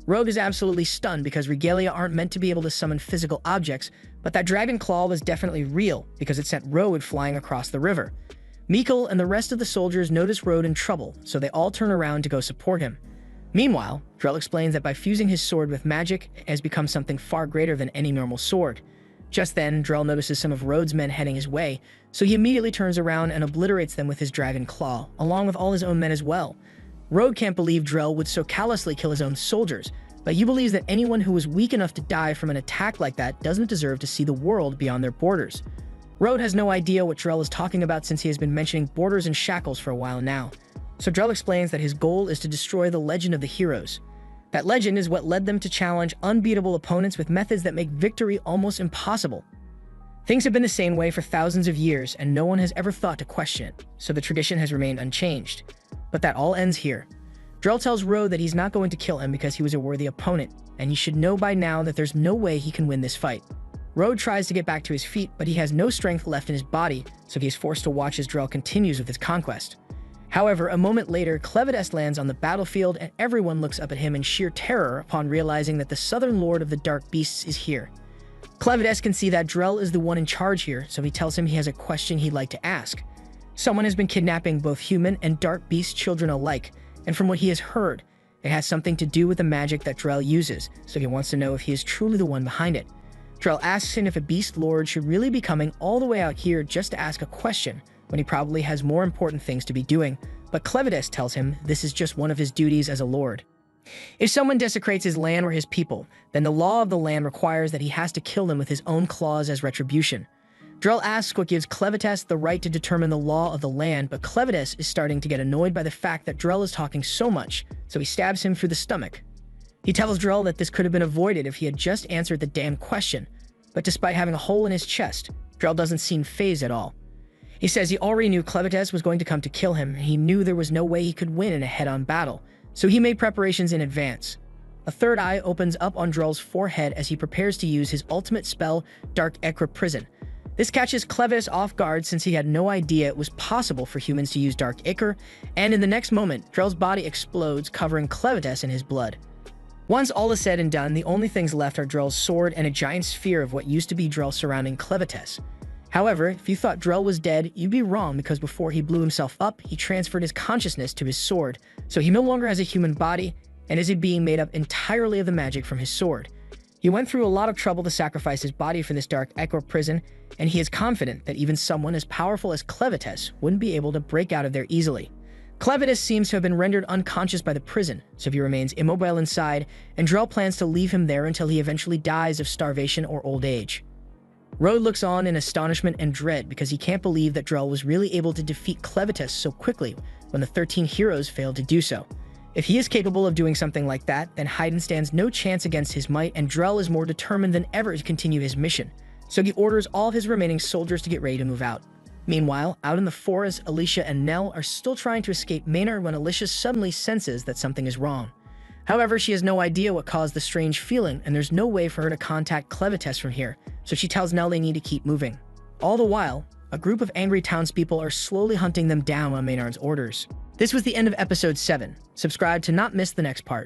S1: Rode is absolutely stunned because regalia aren't meant to be able to summon physical objects, but that dragon claw was definitely real because it sent Rode flying across the river. Mikkel and the rest of the soldiers notice Rode in trouble, so they all turn around to go support him. Meanwhile, Drell explains that by fusing his sword with magic, it has become something far greater than any normal sword. Just then, Drell notices some of Rode's men heading his way, so he immediately turns around and obliterates them with his dragon claw, along with all his own men as well. Rode can't believe Drell would so callously kill his own soldiers, but he believes that anyone who was weak enough to die from an attack like that doesn't deserve to see the world beyond their borders. Rode has no idea what Drell is talking about since he has been mentioning borders and shackles for a while now. So Drell explains that his goal is to destroy the legend of the heroes. That legend is what led them to challenge unbeatable opponents with methods that make victory almost impossible. Things have been the same way for thousands of years, and no one has ever thought to question it, so the tradition has remained unchanged. But that all ends here. Drell tells Rode that he's not going to kill him because he was a worthy opponent, and he should know by now that there's no way he can win this fight. Rode tries to get back to his feet, but he has no strength left in his body, so he is forced to watch as Drell continues with his conquest. However, a moment later, Clevites lands on the battlefield, and everyone looks up at him in sheer terror upon realizing that the Southern Lord of the Dark Beasts is here. Clevites can see that Drell is the one in charge here, so he tells him he has a question he'd like to ask. Someone has been kidnapping both human and dark beast children alike, and from what he has heard, it has something to do with the magic that Drell uses, so he wants to know if he is truly the one behind it. Drell asks him if a beast lord should really be coming all the way out here just to ask a question, when he probably has more important things to be doing, but Clevites tells him this is just one of his duties as a lord. If someone desecrates his land or his people, then the law of the land requires that he has to kill them with his own claws as retribution. Drell asks what gives Clevitas the right to determine the law of the land, but Clevitas is starting to get annoyed by the fact that Drell is talking so much, so he stabs him through the stomach. He tells Drell that this could have been avoided if he had just answered the damn question, but despite having a hole in his chest, Drell doesn't seem fazed at all. He says he already knew Clevitas was going to come to kill him, and he knew there was no way he could win in a head-on battle, so he made preparations in advance. A third eye opens up on Drell's forehead as he prepares to use his ultimate spell, Dark Ekra Prison. This catches Clevitas off guard since he had no idea it was possible for humans to use Dark Ichor, and in the next moment, Drell's body explodes, covering Clevitas in his blood. Once all is said and done, the only things left are Drell's sword and a giant sphere of what used to be Drell surrounding Clevitas. However, if you thought Drell was dead, you'd be wrong because before he blew himself up, he transferred his consciousness to his sword, so he no longer has a human body and is a being made up entirely of the magic from his sword. He went through a lot of trouble to sacrifice his body for this Dark Ekra Prison, and he is confident that even someone as powerful as Clevitas wouldn't be able to break out of there easily. Clevitas seems to have been rendered unconscious by the prison, so he remains immobile inside, and Drell plans to leave him there until he eventually dies of starvation or old age. Road looks on in astonishment and dread because he can't believe that Drell was really able to defeat Clevitas so quickly when the 13 heroes failed to do so. If he is capable of doing something like that, then Haydn stands no chance against his might, and Drell is more determined than ever to continue his mission, so he orders all of his remaining soldiers to get ready to move out. Meanwhile, out in the forest, Alicia and Nell are still trying to escape Maynard when Alicia suddenly senses that something is wrong. However, she has no idea what caused the strange feeling, and there's no way for her to contact Clevitas from here, so she tells Nell they need to keep moving. All the while, a group of angry townspeople are slowly hunting them down on Maynard's orders. This was the end of episode 7. Subscribe to not miss the next part.